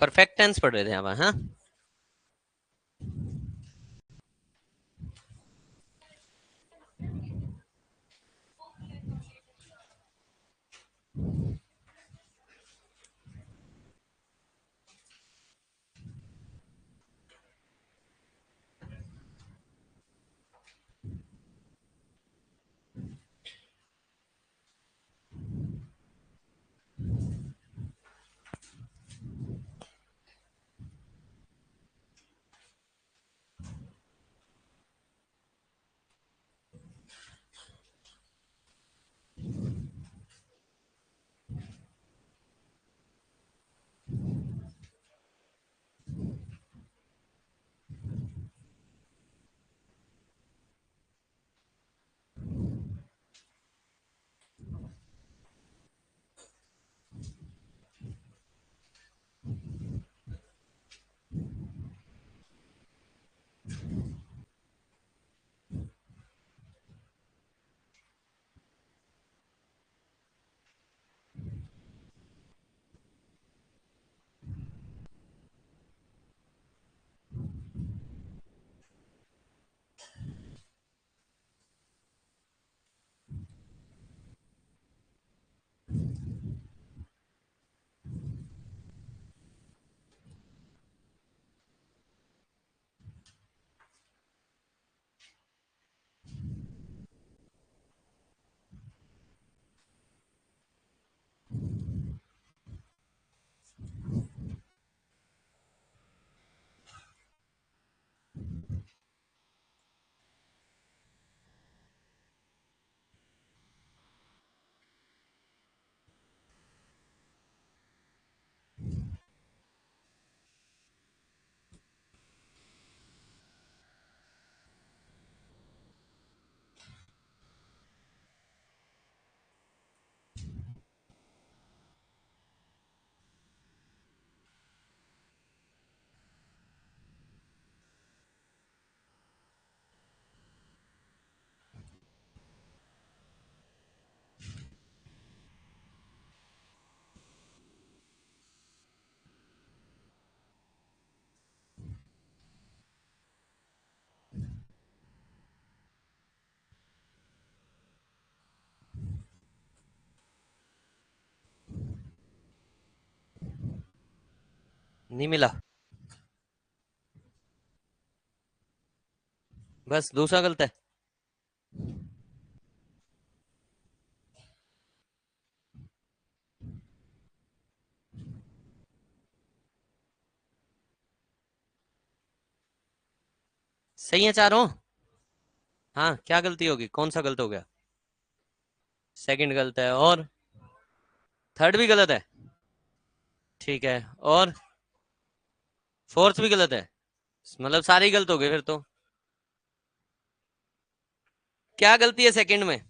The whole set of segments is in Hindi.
परफेक्ट टेंस पढ़ रहे थे आप? हाँ, नहीं मिला। बस दूसरा गलत है। सही है चारों। हाँ, क्या गलती होगी? कौन सा गलत हो गया? सेकंड गलत है, और थर्ड भी गलत है। ठीक है, और फोर्थ भी गलत है। मतलब सारे ही गलत हो गए फिर तो। क्या गलती है सेकंड में?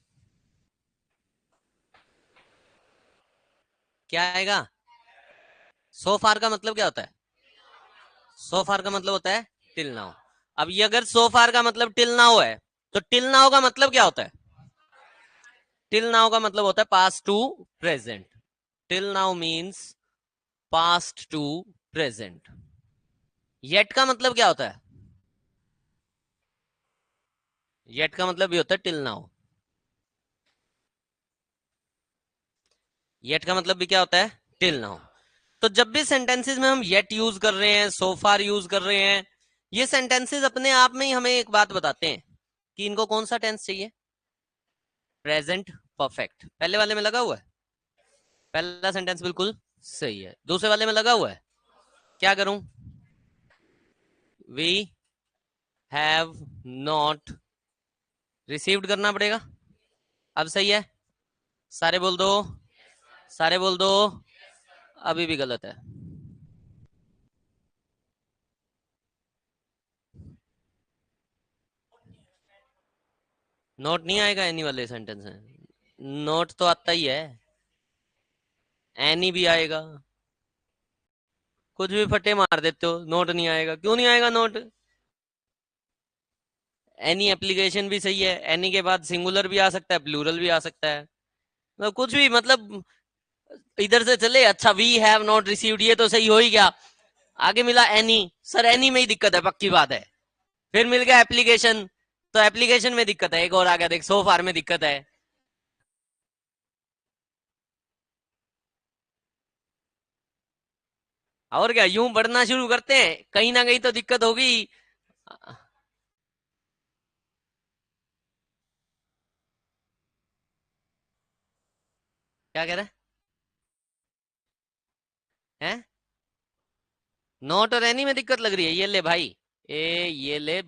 क्या आएगा? सो फार का मतलब क्या होता है? सो फार का मतलब होता है टिल नाउ। अब ये अगर सो फार का मतलब टिल नाउ है, तो टिल नाउ का मतलब क्या होता है? टिल नाउ का मतलब होता है past to present. Till now means past to present. Yet का मतलब क्या होता है? येट का मतलब भी होता है टिल नाउ। येट का मतलब भी क्या होता है? Till now. तो जब भी सेंटेंसेस में हम येट यूज कर रहे हैं, सो फार यूज कर रहे हैं, ये सेंटेंसेस अपने आप में ही हमें एक बात बताते हैं कि इनको कौन सा टेंस चाहिए। प्रेजेंट परफेक्ट पहले वाले में लगा हुआ है। पहला सेंटेंस बिल्कुल सही है, दूसरे वाले में लगा हुआ है। क्या करूं? वी हैव नॉट रिसीव्ड करना पड़ेगा। अब सही है? सारे बोल दो, सारे बोल दो। अभी भी गलत है। नोट नहीं आएगा एनी वाले सेंटेंस में। नोट तो आता ही है। एनी भी आएगा। कुछ भी फटे मार देते हो, नोट नहीं आएगा। क्यों नहीं आएगा नोट? एनी एप्लीकेशन भी सही है। एनी के बाद सिंगुलर भी आ सकता है, प्लूरल भी आ सकता है। मतलब कुछ भी, मतलब इधर से चले, अच्छा वी हैव नॉट रिसीव्ड, ये तो सही हो ही गया। आगे मिला एनी, सर एनी में ही दिक्कत है, पक्की बात है। फिर मिल गया एप्लीकेशन, तो एप्लीकेशन में दिक्कत है। एक और आ गया देख, सो फार में दिक्कत है। और क्या, यूं बढ़ना शुरू करते हैं, कहीं ना कहीं तो दिक्कत होगी। क्या कह रहा है? नॉट और एनी में दिक्कत लग रही है, ये ले भाई, ये ले।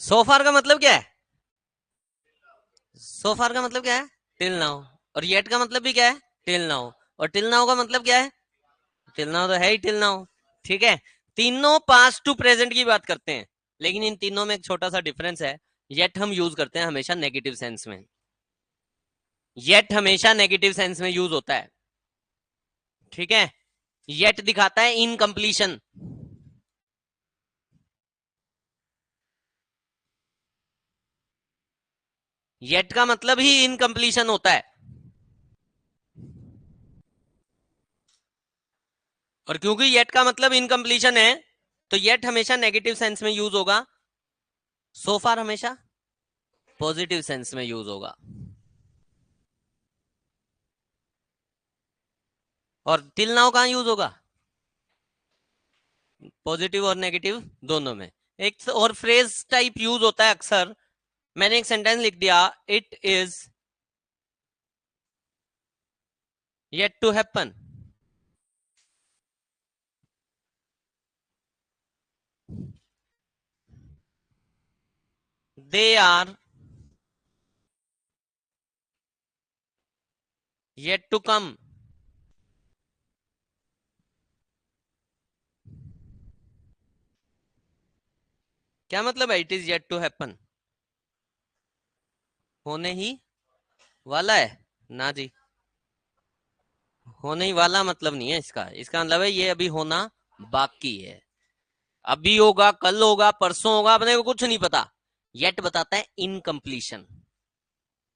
सो फार का मतलब क्या है? सो फार का मतलब क्या है? Till now. और येट का मतलब भी क्या है? Till now. और टिल नाउ का मतलब क्या है? टिल नाउ तो है ही टिल नाउ। ठीक है, तीनों पास्ट टू प्रेजेंट की बात करते हैं, लेकिन इन तीनों में एक छोटा सा डिफरेंस है। येट हम यूज करते हैं हमेशा नेगेटिव सेंस में। येट हमेशा नेगेटिव सेंस में यूज होता है। ठीक है, येट दिखाता है इनकम्प्लीशन। येट का मतलब ही इनकम्प्लीशन होता है। और क्योंकि येट का मतलब इनकम्प्लीशन है, तो येट हमेशा नेगेटिव सेंस में यूज होगा, सो फार हमेशा पॉजिटिव सेंस में यूज होगा। और टिल नाउ कहां यूज होगा? पॉजिटिव और नेगेटिव दोनों में। एक और फ्रेज टाइप यूज होता है अक्सर। मैंने एक सेंटेंस लिख दिया, it is yet to happen. They are yet to come. क्या मतलब है it is yet to happen? होने ही वाला है? ना जी, होने ही वाला मतलब नहीं है इसका। इसका मतलब है ये अभी होना बाकी है। अभी होगा, कल होगा, परसों होगा, अपने को कुछ नहीं पता। येट बताता है इनकम्प्लीशन।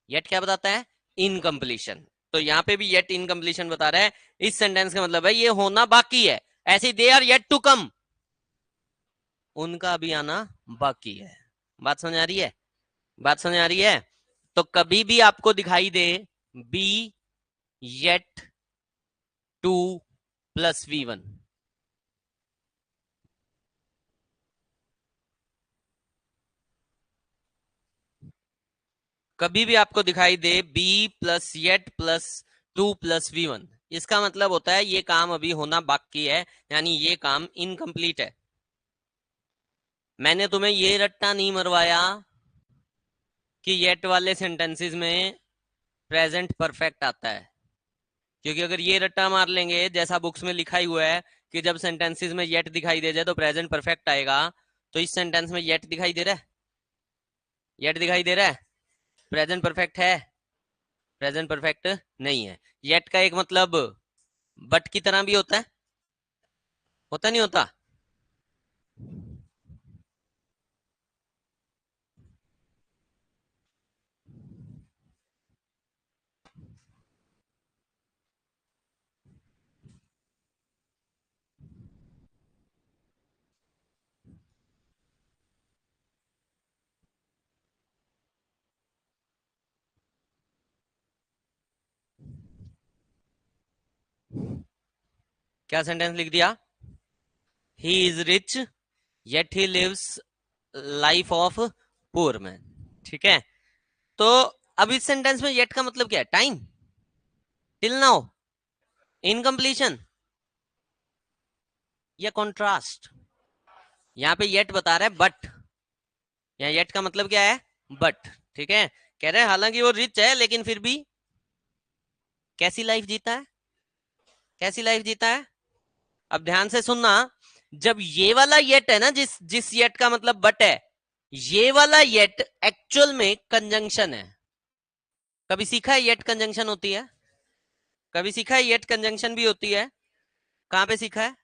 येट क्या बताता है? इनकम्प्लीशन। तो यहाँ पे भी येट इनकम्प्लीशन बता रहा है। इस सेंटेंस का मतलब है ये होना बाकी है। ऐसे they are yet to come, उनका अभी आना बाकी है। बात समझ आ रही है? बात समझ आ रही है? तो कभी भी आपको दिखाई दे be yet two plus V1, कभी भी आपको दिखाई दे B plus yet plus two plus V1, इसका मतलब होता है ये काम अभी होना बाकी है, यानी ये काम इनकम्प्लीट है। मैंने तुम्हें ये रट्टा नहीं मरवाया कि येट वाले सेंटेंसेस में प्रेजेंट परफेक्ट आता है, क्योंकि अगर ये रट्टा मार लेंगे जैसा बुक्स में लिखा ही हुआ है कि जब सेंटेंसेस में येट दिखाई दे जाए तो प्रेजेंट परफेक्ट आएगा, तो इस सेंटेंस में येट दिखाई दे रहा है? येट दिखाई दे रहा है? प्रेजेंट परफेक्ट है? प्रेजेंट परफेक्ट नहीं है। येट का एक मतलब बट की तरह भी होता है, होता नहीं होता? क्या सेंटेंस लिख दिया? He is rich yet he lives life of poor man. ठीक है, तो अब इस सेंटेंस में येट का मतलब क्या है? टाइम, टिल नाउ, इनकम्प्लीशन, या कॉन्ट्रास्ट? यहाँ पे येट बता रहा है बट, यहाँ येट का मतलब क्या है? बट। ठीक है, कह रहे हैं हालांकि वो रिच है लेकिन फिर भी कैसी लाइफ जीता है? कैसी लाइफ जीता है? अब ध्यान से सुनना, जब ये वाला येट है ना, जिस जिस येट का मतलब बट है, ये वाला येट एक्चुअल में कंजंक्शन है। कभी सीखा है येट कंजंक्शन होती है? कभी सीखा है येट कंजंक्शन भी होती है? कहां पे सीखा है?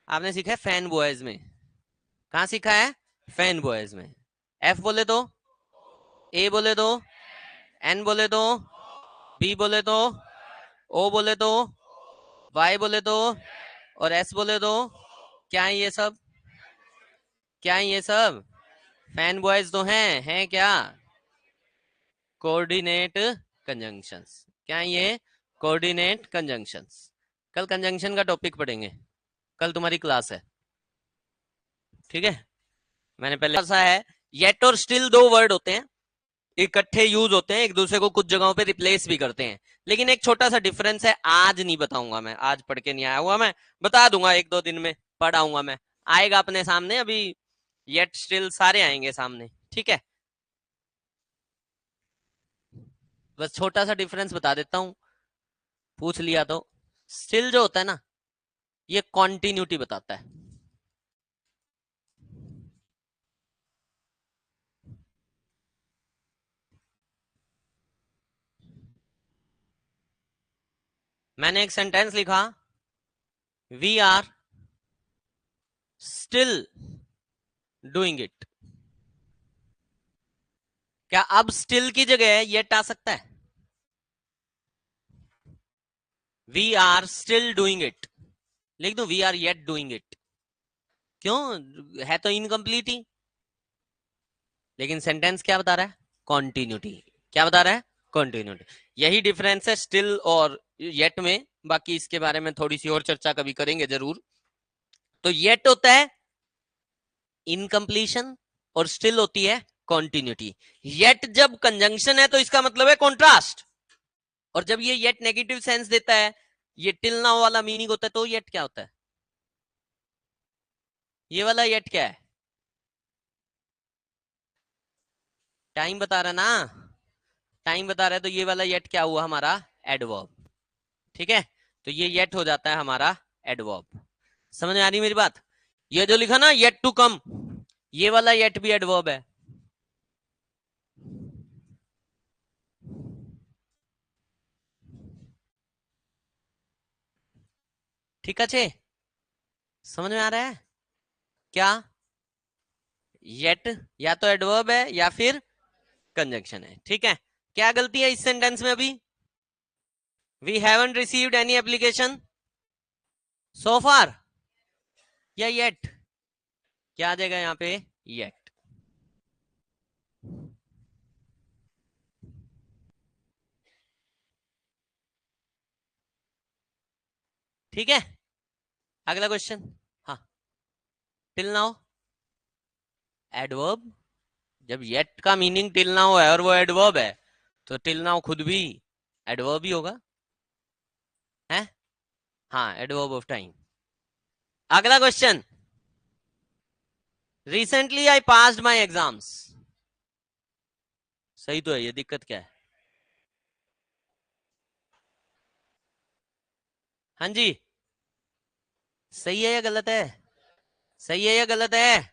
आपने सीखा है फैन बॉयज में। कहां सीखा है? फैन बॉयज में। एफ बोले तो, ए बोले तो, एन बोले तो, बी बोले तो, ओ बोले तो, वाई बोले तो, और एस बोले तो। क्या है ये सब? क्या है ये सब? फैन बॉयज तो हैं क्या? Coordinate conjunctions. क्या है ये? Coordinate conjunctions. कल कंजंक्शन का टॉपिक पढ़ेंगे, कल तुम्हारी क्लास है, ठीक है? मैंने पहले सा है, येट और स्टिल दो वर्ड होते हैं, इकट्ठे यूज होते हैं, एक दूसरे को कुछ जगहों पे रिप्लेस भी करते हैं, लेकिन एक छोटा सा डिफरेंस है, आज नहीं बताऊंगा मैं, आज पढ़ के नहीं आया हुआ, मैं बता दूंगा एक दो दिन में, पढ़ाऊंगा मैं, आएगा अपने सामने, अभी येट स्टिल सारे आएंगे सामने, ठीक है? बस छोटा सा डिफरेंस बता देता हूं, पूछ लिया तो। स्टिल जो होता है ना, ये कॉन्टिन्यूटी बताता है। मैंने एक सेंटेंस लिखा, we are still doing it. क्या अब स्टिल की जगह येट आ सकता है? We are still doing it लिख दो, we are yet doing it. क्यों? है तो इनकम्प्लीट ही, लेकिन सेंटेंस क्या बता रहा है? कॉन्टिन्यूटी। क्या बता रहा है? कॉन्टिन्यूटी। यही डिफरेंस है स्टिल और येट में, बाकी इसके बारे में थोड़ी सी और चर्चा कभी करेंगे जरूर। तो येट होता है इनकम्प्लीशन और स्टिल होती है कॉन्टिन्यूटी। येट जब कंजंक्शन है तो इसका मतलब है कॉन्ट्रास्ट, और जब ये येट नेगेटिव सेंस देता है, ये टिल नाउ वाला मीनिंग होता है, तो येट क्या होता है? ये वाला येट क्या है? टाइम बता रहा ना, टाइम बता रहा है, तो ये वाला येट क्या हुआ हमारा? एडवर्ब। ठीक है, तो ये येट हो जाता है हमारा एडवर्ब। समझ में आ रही मेरी बात? ये जो लिखा ना येट टू कम, ये वाला येट भी एडवर्ब है। ठीक है, समझ में आ रहा है क्या? येट या तो एडवर्ब है या फिर कंजंक्शन है, ठीक है? क्या गलती है इस सेंटेंस में अभी? We haven't received any application so far, या येट? क्या आ जाएगा यहाँ पे? येट। ठीक है, अगला क्वेश्चन। हाँ, टिल नाउ एडवर्ब, जब येट का मीनिंग टिल नाउ है और वो एडवर्ब है, तो टिल नाउ खुद भी एडवर्ब ही होगा, है? हाँ, एडवर्ब ऑफ टाइम। अगला question, recently I passed my exams. सही तो है, ये दिक्कत क्या है? हाँ जी, सही है या गलत है? सही है या गलत है?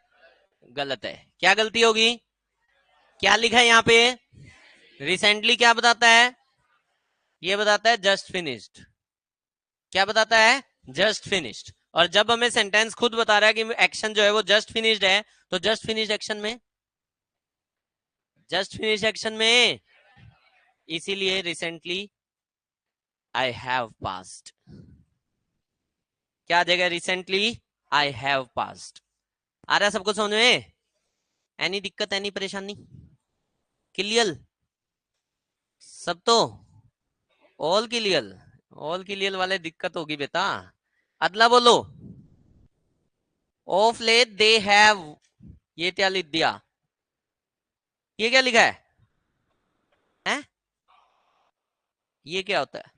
गलत है। क्या गलती होगी? क्या लिखा है यहाँ पे? रिसेंटली क्या बताता है? ये बताता है जस्ट फिनिश्ड। क्या बताता है? Just finished. और जब हमें सेंटेंस खुद बता रहा है कि एक्शन जो है वो जस्ट फिनिश्ड है, तो जस्ट फिनिश्ड एक्शन में, जस्ट फिनिश एक्शन में, इसीलिए रिसेंटली आई हैव पास्ड। क्या आ जाएगा? Recently I have passed. आ रहा है सबको समझ में? एनी दिक्कत, एनी परेशानी? क्लियर सब तो? All clear? ऑल क्लियर वाले दिक्कत होगी बेटा। अदला बोलो, ऑफ लेट दे हैव, ये क्या लिख दिया? ये क्या लिखा है? हैं? ये क्या होता है?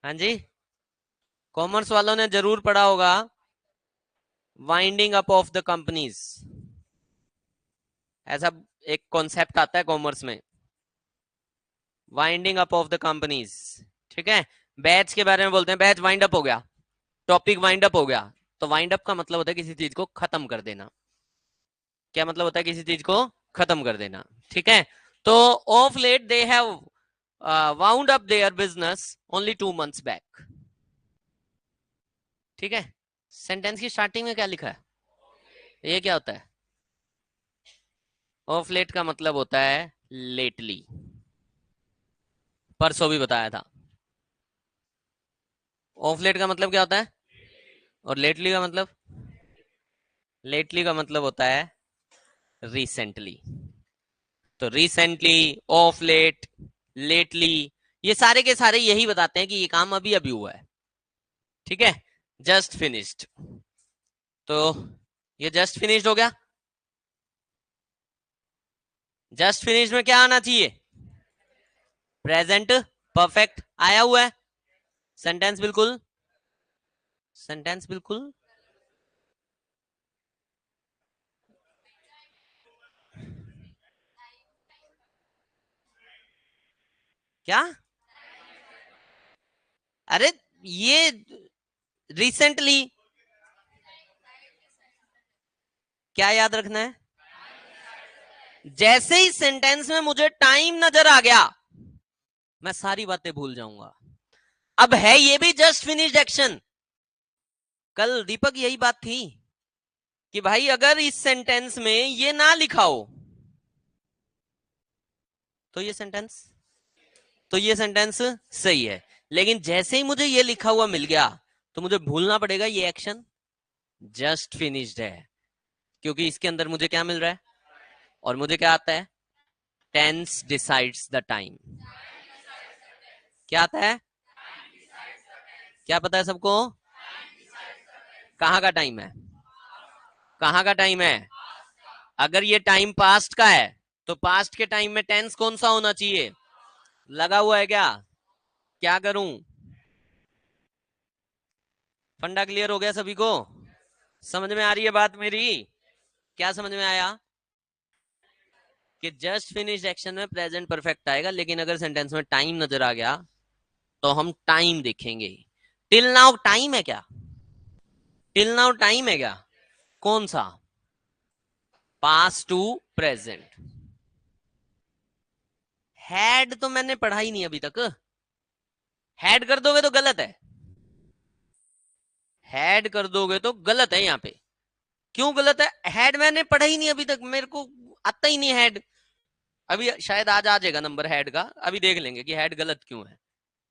हाँ जी, कॉमर्स वालों ने जरूर पढ़ा होगा, winding up of the companies, ऐसा एक कॉन्सेप्ट आता है कॉमर्स में, winding up of the companies. ठीक है, बैच के बारे में बोलते हैं, बैच वाइंड अप हो गया, टॉपिक वाइंड अप हो गया। तो वाइंड अप का मतलब होता है किसी चीज को खत्म कर देना। क्या मतलब होता है? किसी चीज को खत्म कर देना। ठीक है, तो of late they have wound up their business only 2 months back. ठीक है, सेंटेंस की स्टार्टिंग में क्या लिखा है? ये क्या होता है? ऑफ लेट का मतलब होता है लेटली, परसों भी बताया था। ऑफ लेट का मतलब क्या होता है? और लेटली का मतलब? लेटली का मतलब होता है रिसेंटली। तो रिसेंटली, ऑफ लेट, लेटली, ये सारे के सारे यही बताते हैं कि ये काम अभी अभी हुआ है। ठीक है, जस्ट फिनिश्ड। तो ये जस्ट फिनिश्ड हो गया। जस्ट फिनिश्ड में क्या आना चाहिए? प्रेजेंट परफेक्ट आया हुआ है। सेंटेंस बिल्कुल, सेंटेंस बिल्कुल क्या? अरे ये रिसेंटली, क्या याद रखना है? जैसे ही सेंटेंस में मुझे टाइम नजर आ गया, मैं सारी बातें भूल जाऊंगा। अब है ये भी जस्ट फिनिश्ड एक्शन। कल दीपक यही बात थी कि भाई अगर इस सेंटेंस में ये ना लिखा हो तो ये सेंटेंस, तो ये सेंटेंस सही है। लेकिन जैसे ही मुझे ये लिखा हुआ मिल गया तो मुझे भूलना पड़ेगा ये एक्शन जस्ट फिनिश्ड है, क्योंकि इसके अंदर मुझे क्या मिल रहा है? और मुझे क्या आता है? Tense decides the time. क्या आता है? क्या पता है सबको? कहाँ का टाइम है? कहाँ का टाइम है? अगर ये टाइम पास्ट का है तो पास्ट के टाइम में टेंस कौन सा होना चाहिए? लगा हुआ है क्या? क्या करूं? फंडा क्लियर हो गया सभी को? समझ में आ रही है बात मेरी? क्या समझ में आया? कि जस्ट फिनिश्ड एक्शन में प्रेजेंट परफेक्ट आएगा, लेकिन अगर सेंटेंस में टाइम नजर आ गया तो हम टाइम देखेंगे। टिल नाउ टाइम है क्या? टिल नाउ टाइम है क्या? कौन सा? Past to present. हैड तो मैंने पढ़ा ही नहीं अभी तक। हैड कर दोगे तो गलत है। हैड कर दोगे तो गलत है यहाँ पे। क्यों गलत है? हैड मैंने पढ़ा ही नहीं अभी तक, मेरे को आता ही नहीं हैड। अभी शायद आज आ जाएगा नंबर हैड का, अभी देख लेंगे कि हैड गलत क्यों है।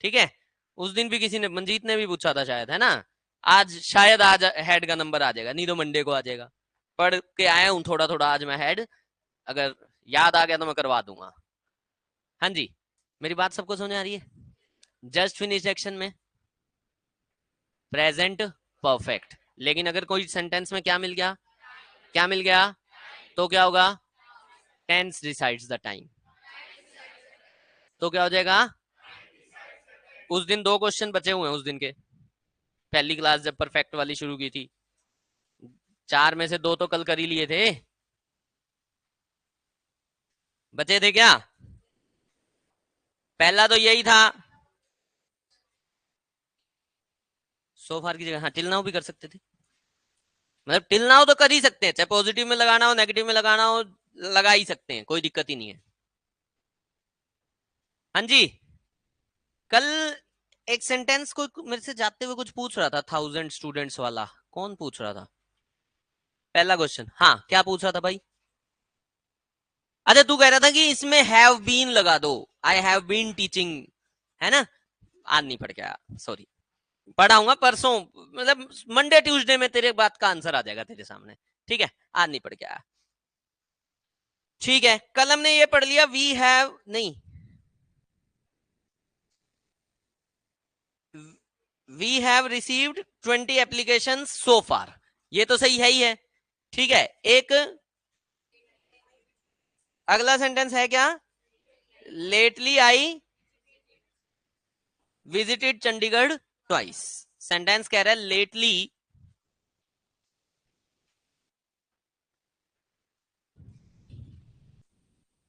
ठीक है, उस दिन भी किसी ने, मंजीत ने भी पूछा था शायद, है ना? आज शायद आज हेड का नंबर आ जाएगा, नहीं तो मंडे को आ जाएगा। पढ़ के आया हूं थोड़ा थोड़ा आज मैं हेड, अगर याद आ गया तो मैं करवा दूंगा। हाँ जी, मेरी बात सबको समझ आ रही है? जस्ट फिनिश एक्शन में प्रेजेंट परफेक्ट, लेकिन अगर कोई सेंटेंस में क्या मिल गया? क्या मिल गया? तो क्या होगा? Tense decides the time. तो क्या हो जाएगा? उस दिन 2 क्वेश्चन बचे हुए हैं उस दिन के, पहली क्लास जब परफेक्ट वाली शुरू की थी, 4 में से 2 तो कल कर ही लिए थे। बचे थे क्या? पहला तो यही था, सो फार की जगह हाँ टिल नाउ भी कर सकते थे। मतलब टिल नाउ तो कर ही सकते हैं, चाहे पॉजिटिव में लगाना हो नेगेटिव में लगाना हो, लगा ही सकते हैं, कोई दिक्कत ही नहीं है। हाँ जी, कल एक सेंटेंस को मेरे से जाते हुए कुछ पूछ रहा था, 1000 स्टूडेंट्स वाला। कौन पूछ रहा था? पहला क्वेश्चन, हाँ क्या पूछ रहा था भाई? अच्छा तू कह रहा था कि इसमें हैव बीन लगा दो, आई हैव बीन टीचिंग, है ना? आज नहीं पढ़ के आया, सॉरी। पढ़ाऊंगा परसों, मतलब मंडे ट्यूसडे में तेरे बात का आंसर आ जाएगा तेरे सामने। ठीक है, आज नहीं पढ़ के आया। ठीक है, कल हमने ये पढ़ लिया, वी हैव नहीं, we have received 20 application so far, ये तो सही है ही है। ठीक है, एक अगला सेंटेंस है क्या? Lately I visited Chandigarh twice. Sentence कह रहा है लेटली,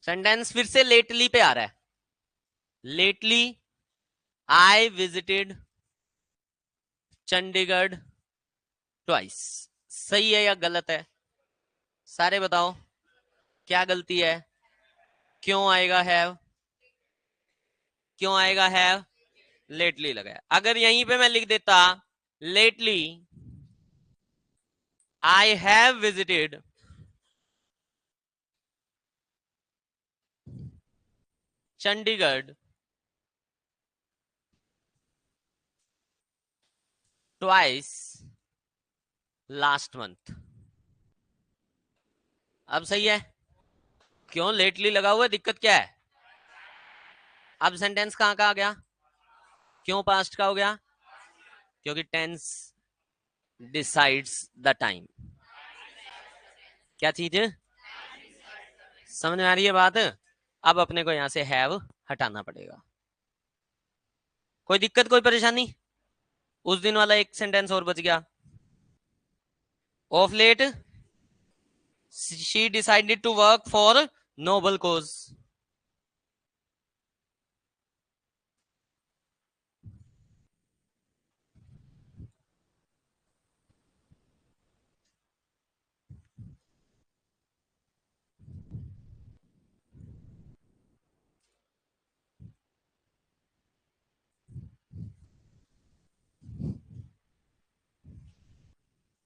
सेंटेंस फिर से लेटली पे आ रहा है। Lately I visited Chandigarh twice. सही है या गलत है? सारे बताओ क्या गलती है। क्यों आएगा हैव? क्यों आएगा हैव? लेटली लगाया। अगर यहीं पे मैं लिख देता lately I have visited Chandigarh twice last month. अब सही है? क्यों लेटली लगा हुआ है, दिक्कत क्या है? अब सेंटेंस कहां का आ गया? क्यों पास्ट का हो गया? क्योंकि टेंस डिसाइड्स द टाइम। क्या चीज? समझ में आ रही है बात? अब अपने को यहां से हैव हटाना पड़ेगा। कोई दिक्कत, कोई परेशानी? उस दिन वाला एक सेंटेंस और बच गया। Of late she decided to work for noble cause.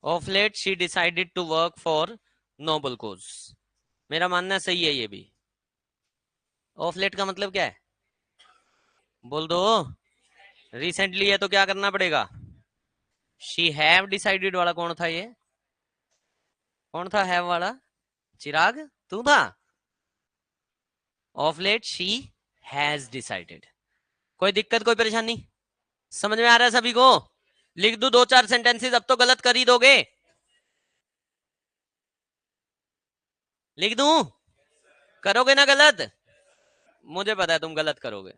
Of late she decided to work for noble cause. मेरा मानना सही है ये भी। ऑफ लेट का मतलब क्या है? बोल दो। रिसेंटली है तो क्या करना पड़ेगा? शी हैव डिसाइडेड वाला कौन था ये? कौन था हैव वाला? चिराग, तू था? Of late she has decided. कोई दिक्कत, कोई परेशानी? समझ में आ रहा है सभी को? लिख दू दो चार सेंटेंसेस, अब तो गलत कर ही दोगे। लिख दूं? करोगे ना गलत? मुझे पता है तुम गलत करोगे।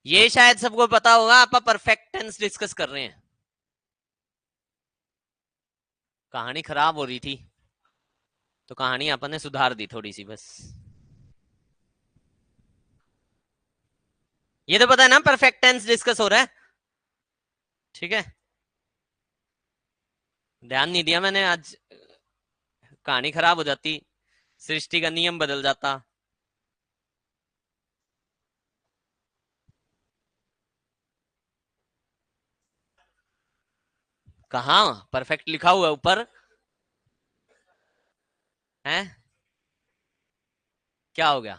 ये शायद सबको पता होगा, आप परफेक्ट टेंस डिस्कस कर रहे हैं। कहानी खराब हो रही थी तो कहानी अपन ने सुधार दी थोड़ी सी बस। ये तो पता है ना परफेक्ट टेंस डिस्कस हो रहा है। ठीक है, ध्यान नहीं दिया मैंने आज। कहानी खराब हो जाती, सृष्टि का नियम बदल जाता। कहाँ परफेक्ट लिखा हुआ है ऊपर है? क्या हो गया?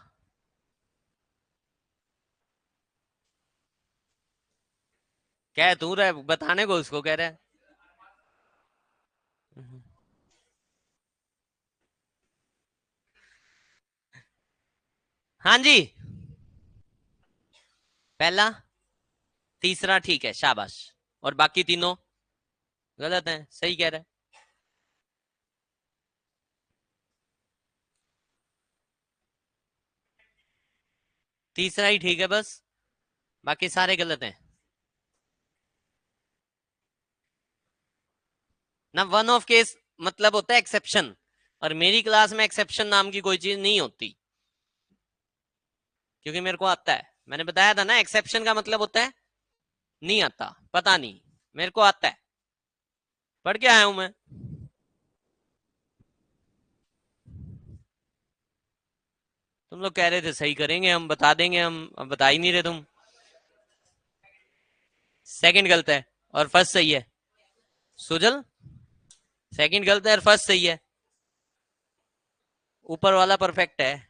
क्या तू रहा बताने को उसको कह रहा है? हाँ जी। पहला तीसरा ठीक है, शाबाश। और बाकी तीनों गलत हैं, सही कह रहा है। तीसरा ही ठीक है बस, बाकी सारे गलत हैं ना। वन ऑफ केस मतलब होता है एक्सेप्शन, और मेरी क्लास में एक्सेप्शन नाम की कोई चीज नहीं होती, क्योंकि मेरे को आता है। मैंने बताया था ना, एक्सेप्शन का मतलब होता है नहीं आता, पता नहीं, मेरे को आता है, पढ़ के आया हूं मैं। तुम लोग कह रहे थे सही करेंगे, हम बता देंगे, हम अब बता ही नहीं रहे तुम। सेकंड गलत है और फर्स्ट सही है। सुजल, सेकंड गलत है और फर्स्ट सही है। ऊपर वाला परफेक्ट है।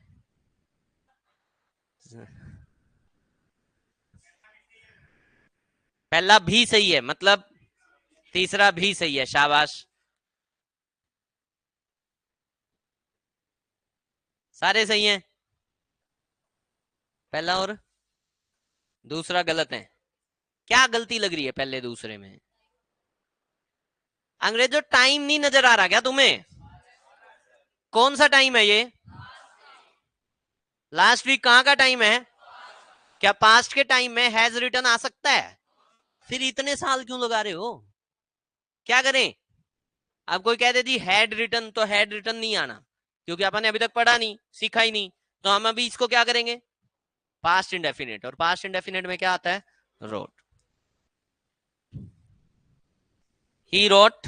पहला भी सही है, मतलब तीसरा भी सही है, शाबाश। सारे सही हैं, पहला और दूसरा गलत है। क्या गलती लग रही है पहले दूसरे में? अंग्रेजों, टाइम नहीं नजर आ रहा क्या तुम्हें? कौन सा टाइम है ये? लास्ट वीक कहाँ का टाइम है? क्या पास्ट के टाइम में हैज रिटर्न आ सकता है? फिर इतने साल क्यों लगा रहे हो? क्या करें? अब कोई कहते जी हैड रिटर्न, तो हैड रिटर्न नहीं आना, क्योंकि अपन ने अभी तक पढ़ा नहीं, सीखा ही नहीं। तो हम अभी इसको क्या करेंगे? पास्ट इंडेफिनिट, और पास्ट इंडेफिनिट में क्या आता है? Wrote. He wrote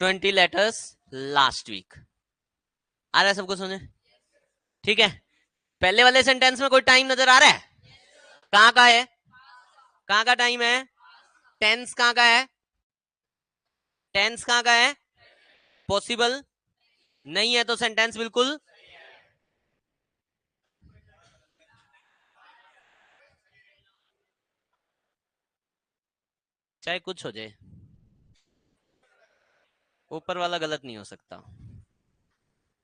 20 letters last week. आ रहा है सबको समझे? ठीक है। पहले वाले सेंटेंस में कोई टाइम नजर आ रहा है? कहाँ का है? कहाँ का टाइम है? टेंस कहाँ का है? टेंस कहाँ का है? पॉसिबल नहीं है तो सेंटेंस बिल्कुल। चाहे कुछ हो जाए, ऊपर वाला गलत नहीं हो सकता।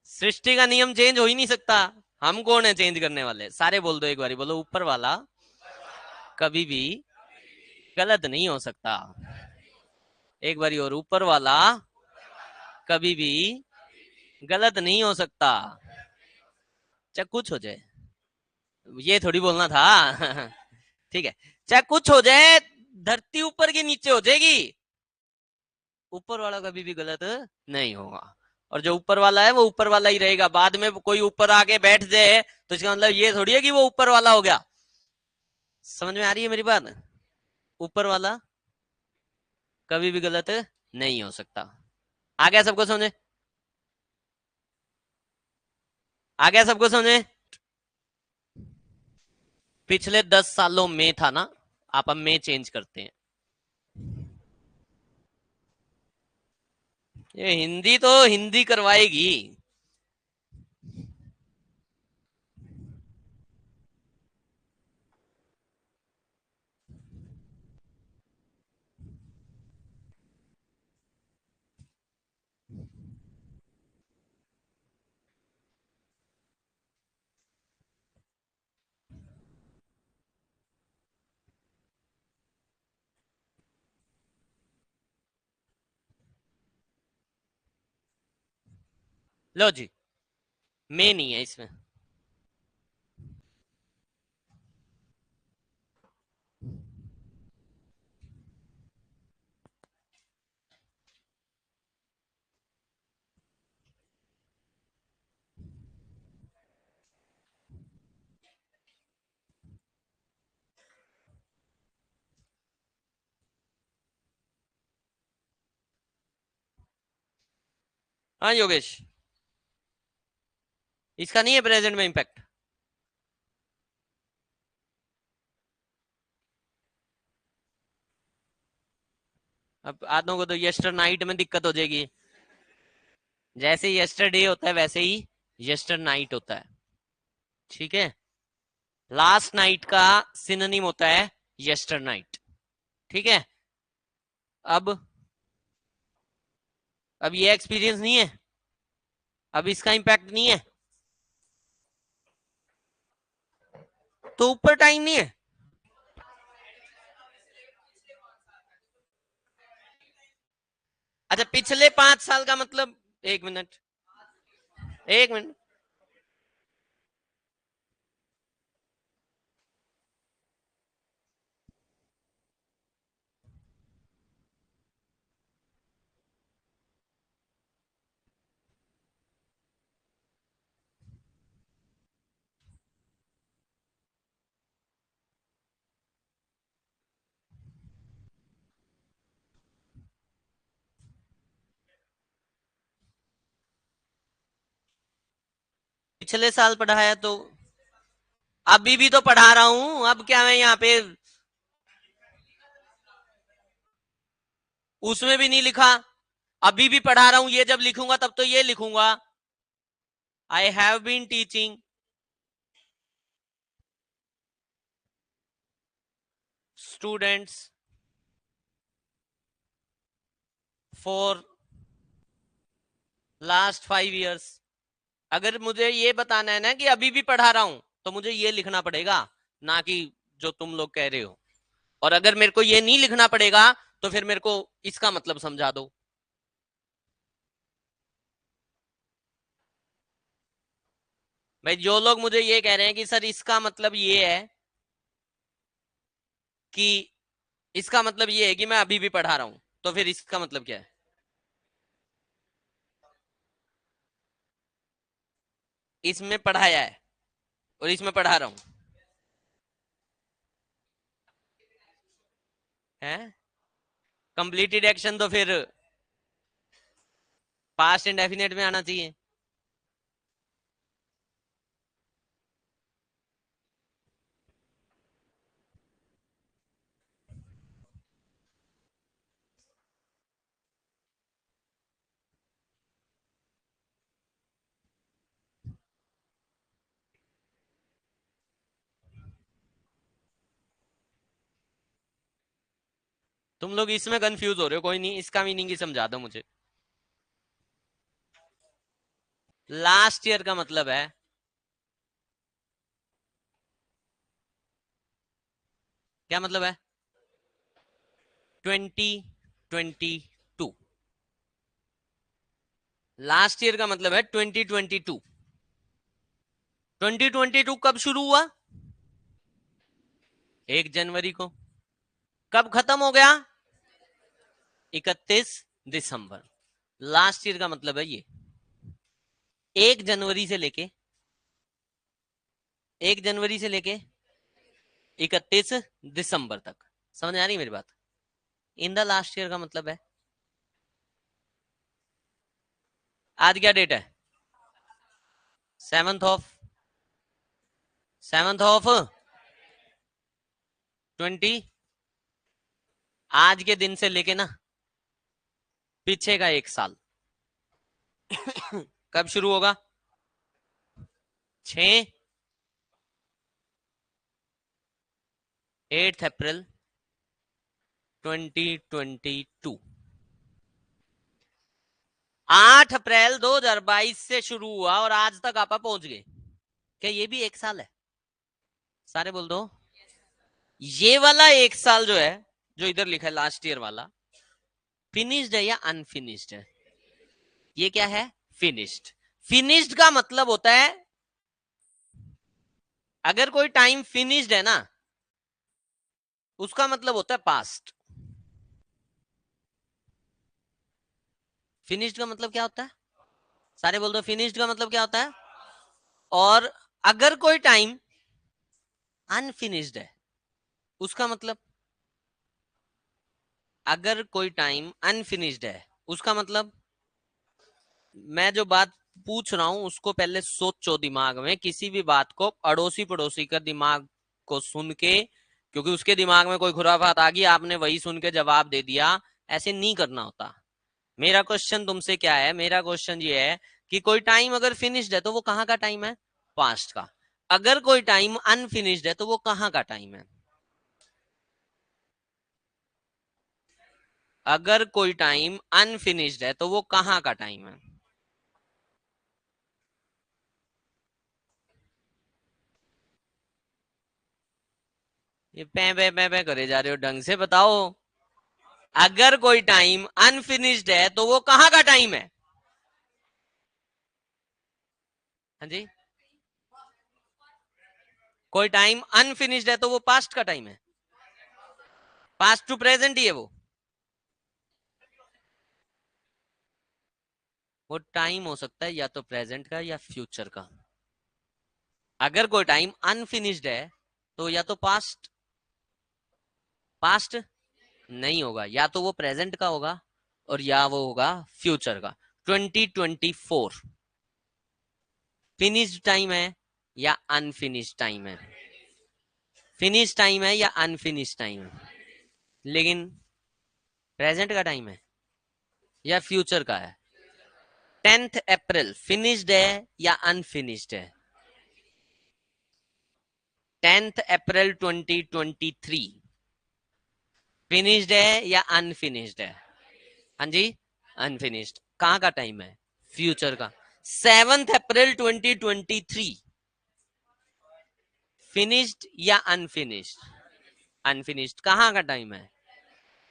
सृष्टि का नियम चेंज हो ही नहीं सकता। हम कौन है चेंज करने वाले? सारे बोल दो एक बारी, बोलो ऊपर वाला कभी भी गलत नहीं हो सकता। एक बारी और, ऊपर वाला कभी भी गलत नहीं हो सकता। चाहे कुछ हो जाए, ये थोड़ी बोलना था। ठीक है। चाहे कुछ हो जाए, धरती ऊपर की नीचे हो जाएगी, ऊपर वाला कभी भी गलत नहीं होगा। और जो ऊपर वाला है वो ऊपर वाला ही रहेगा। बाद में कोई ऊपर आके बैठ जाए तो इसका मतलब ये थोड़ी है कि वो ऊपर वाला हो गया। समझ में आ रही है मेरी बात? ऊपर वाला कभी भी गलत नहीं हो सकता। आ गया सबको समझे? आ गया सबको समझे? पिछले 10 सालों में था ना, आप अब में चेंज करते हैं। ये हिंदी तो हिंदी करवाएगी। लो जी, में नहीं है इसमें। हाँ योगेश, इसका नहीं है प्रेजेंट में इम्पैक्ट। अब आधों को तो यस्टर नाइट में दिक्कत हो जाएगी। जैसे यस्टरडे होता है वैसे ही यस्टर नाइट होता है, ठीक है। लास्ट नाइट का सिनोनिम होता है यस्टर नाइट, ठीक है। अब अब ये एक्सपीरियंस नहीं है, अब इसका इंपैक्ट नहीं है, तो ऊपर टाइम नहीं है। अच्छा, पिछले 5 साल का मतलब, एक मिनट, एक मिनट, पिछले साल पढ़ाया तो अभी भी तो पढ़ा रहा हूं, अब क्या मैं यहाँ पे उसमें भी नहीं लिखा, अभी भी पढ़ा रहा हूं, ये जब लिखूंगा तब तो ये लिखूंगा, I have been teaching students for last 5 years। अगर मुझे ये बताना है ना कि अभी भी पढ़ा रहा हूं, तो मुझे ये लिखना पड़ेगा, ना कि जो तुम लोग कह रहे हो। और अगर मेरे को ये नहीं लिखना पड़ेगा तो फिर मेरे को इसका मतलब समझा दो। भाई जो लोग मुझे ये कह रहे हैं कि सर इसका मतलब ये है कि इसका मतलब ये है कि मैं अभी भी पढ़ा रहा हूं, तो फिर इसका मतलब क्या है? इसमें पढ़ाया है और इसमें पढ़ा रहा हूं है। कंप्लीटेड एक्शन तो फिर पास्ट इंडेफिनेट में आना चाहिए। तुम लोग इसमें कंफ्यूज हो रहे हो, कोई नहीं, इसका मीनिंग ही समझा दो मुझे। लास्ट ईयर का मतलब है, क्या मतलब है? 2022। लास्ट ईयर का मतलब है 2022। 2022 कब शुरू हुआ? 1 जनवरी को। कब खत्म हो गया? 31 दिसंबर। लास्ट ईयर का मतलब है ये 1 जनवरी से लेके 1 जनवरी से लेके 31 दिसंबर तक। समझ आ रही मेरी बात? इन द लास्ट ईयर का मतलब है, आज क्या डेट है? 7th of 20। आज के दिन से लेके ना पीछे का 1 साल कब शुरू होगा? 6 8 अप्रैल 2022। 8 अप्रैल 2022 से शुरू हुआ और आज तक आप पहुंच गए। क्या ये भी 1 साल है? सारे बोल दो। ये वाला 1 साल जो है, जो इधर लिखा है लास्ट ईयर वाला, फिनिश्ड है या अनफिनिश्ड है? ये क्या है? फिनिश्ड। फिनिश्ड का मतलब होता है, अगर कोई टाइम फिनिश्ड है ना, उसका मतलब होता है पास्ट। फिनिश्ड का मतलब क्या होता है? सारे बोल दो, फिनिश्ड का मतलब क्या होता है? और अगर कोई टाइम अनफिनिश्ड है, उसका मतलब, अगर कोई टाइम अनफिनिश्ड है उसका मतलब, मैं जो बात पूछ रहा हूं उसको पहले सोचो दिमाग में, किसी भी बात को अड़ोसी पड़ोसी का दिमाग को सुन के, क्योंकि उसके दिमाग में कोई खुराफात आ गई, आपने वही सुन के जवाब दे दिया, ऐसे नहीं करना होता। मेरा क्वेश्चन तुमसे क्या है, मेरा क्वेश्चन ये है कि कोई टाइम अगर फिनिश्ड है तो वो कहाँ का टाइम है, पास्ट का। अगर कोई टाइम अनफिनिश्ड है तो वो कहाँ का टाइम है। अगर कोई टाइम अनफिनिश्ड है तो वो कहाँ का टाइम है। ये पे करे जा रहे हो, ढंग से बताओ। अगर कोई टाइम अनफिनिश्ड है तो वो कहाँ का टाइम है। हाँ जी, कोई टाइम अनफिनिश्ड है तो वो पास्ट का टाइम है, पास्ट टू प्रेजेंट ही है वो। वो टाइम हो सकता है या तो प्रेजेंट का या फ्यूचर का। अगर कोई टाइम अनफिनिश्ड है तो या तो पास्ट, पास्ट नहीं होगा, या तो वो प्रेजेंट का होगा और या वो होगा फ्यूचर का। 2024 फिनिश्ड टाइम है या अनफिनिश्ड टाइम है, फिनिश टाइम है या अनफिनिश टाइम है, लेकिन प्रेजेंट का टाइम है या फ्यूचर का है। 10 अप्रैल फिनिश्ड है या अनफिनिश्ड है। 10 अप्रैल 2023 फिनिश्ड है या अनफिनिश्ड है। हाँ जी, अनफिनिश्ड। कहाँ का टाइम है, फ्यूचर का। 7 अप्रैल 2023 फिनिश्ड या अनफिनिश्ड, अनफिनिश्ड। कहाँ का टाइम है,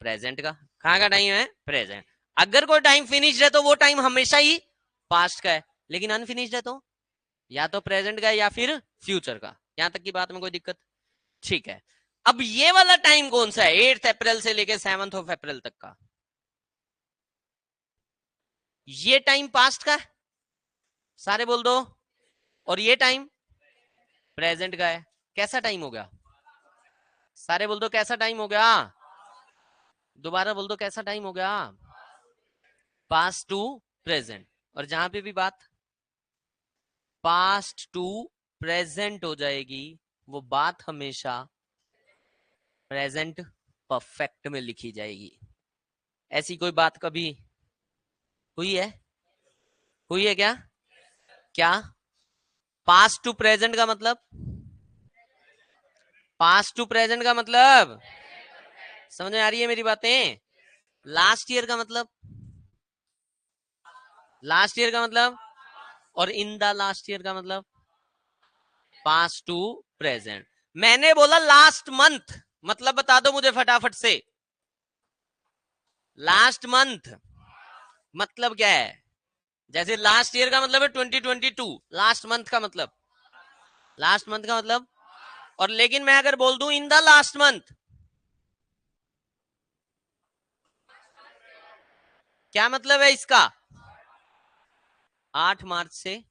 प्रेजेंट का। कहाँ का टाइम है, प्रेजेंट। अगर कोई टाइम फिनिश्ड है तो वो टाइम हमेशा ही पास्ट का है, लेकिन अनफिनिश्ड है तो या तो प्रेजेंट का है या फिर फ्यूचर का। यहां तक की बात में कोई दिक्कत, ठीक है। अब ये वाला टाइम कौन सा है, 8 अप्रैल से लेके 7 अप्रैल तक का, ये टाइम पास्ट का है, सारे बोल दो। और ये टाइम प्रेजेंट का है। कैसा टाइम हो गया, सारे बोल दो कैसा टाइम हो गया, दोबारा बोल दो कैसा टाइम हो गया, पास्ट टू प्रेजेंट। और जहां पे भी बात पास्ट टू प्रेजेंट हो जाएगी, वो बात हमेशा प्रेजेंट परफेक्ट में लिखी जाएगी। ऐसी कोई बात कभी हुई है, हुई है क्या, क्या। पास्ट टू प्रेजेंट का मतलब, पास्ट टू प्रेजेंट का मतलब समझ में आ रही है मेरी बातें। लास्ट ईयर का मतलब, लास्ट ईयर का मतलब, और इन द लास्ट ईयर का मतलब पास्ट टू प्रेजेंट। मैंने बोला लास्ट मंथ, मतलब बता दो मुझे फटाफट से। लास्ट मंथ मतलब क्या है, जैसे लास्ट ईयर का मतलब है 2022, लास्ट मंथ का मतलब, लास्ट मंथ का मतलब। और लेकिन मैं अगर बोल दूं इन द लास्ट मंथ, क्या मतलब है इसका, 8 मार्च से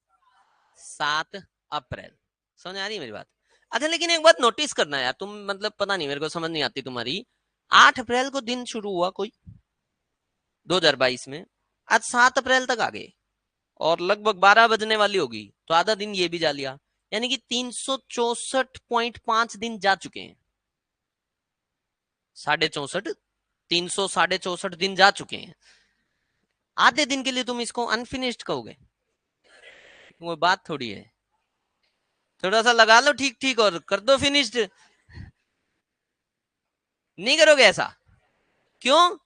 7 अप्रैल। समझ आ रही है मेरी बात। अच्छा लेकिन एक बात नोटिस करना यार तुम, मतलब पता नहीं मेरे को समझ नहीं आती तुम्हारी। 8 अप्रैल को दिन शुरू हुआ कोई 2022 में, आज 7 अप्रैल तक आ गए और लगभग 12 बजने वाली होगी, तो आधा दिन ये भी जा लिया, यानी कि 364.5 दिन जा चुके हैं। 64, 364 दिन जा चुके हैं। आधे दिन के लिए तुम इसको अनफिनिश्ड कहोगे, वो बात थोड़ी है। थोड़ा सा लगा लो ठीक ठीक और कर दो फिनिश्ड। नहीं करोगे ऐसा, क्यों,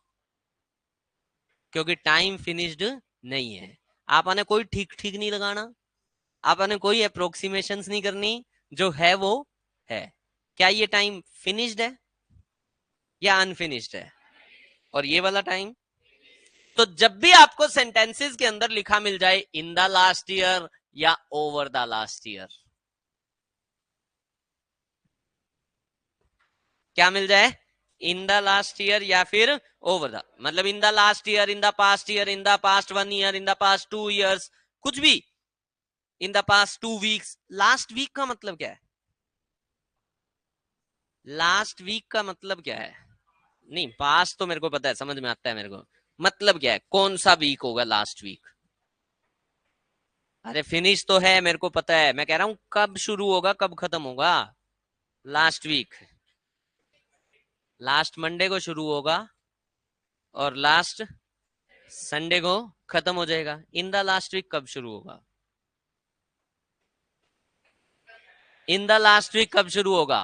क्योंकि टाइम फिनिश्ड नहीं है। आपने कोई ठीक ठीक नहीं लगाना, आपने कोई अप्रोक्सीमेशन नहीं करनी, जो है वो है। क्या ये टाइम फिनिश्ड है या अनफिनिश्ड है, और ये वाला टाइम। तो जब भी आपको सेंटेंसेस के अंदर लिखा मिल जाए इन द लास्ट ईयर या ओवर द लास्ट ईयर, क्या मिल जाए, इन द लास्ट ईयर या फिर ओवर द, मतलब in the last year, in the past year, in the past 1 year, in the past 2 years, कुछ भी, in the past 2 weeks. Last week का मतलब क्या है, लास्ट वीक का मतलब क्या है। नहीं पास्ट तो मेरे को पता है, समझ में आता है मेरे को, मतलब क्या है, कौन सा वीक होगा लास्ट वीक। अरे फिनिश तो है मेरे को पता है, मैं कह रहा हूं कब शुरू होगा कब खत्म होगा। लास्ट वीक लास्ट मंडे को शुरू होगा और लास्ट संडे को खत्म हो जाएगा। इन द लास्ट वीक कब शुरू होगा? इन द लास्ट वीक कब शुरू होगा?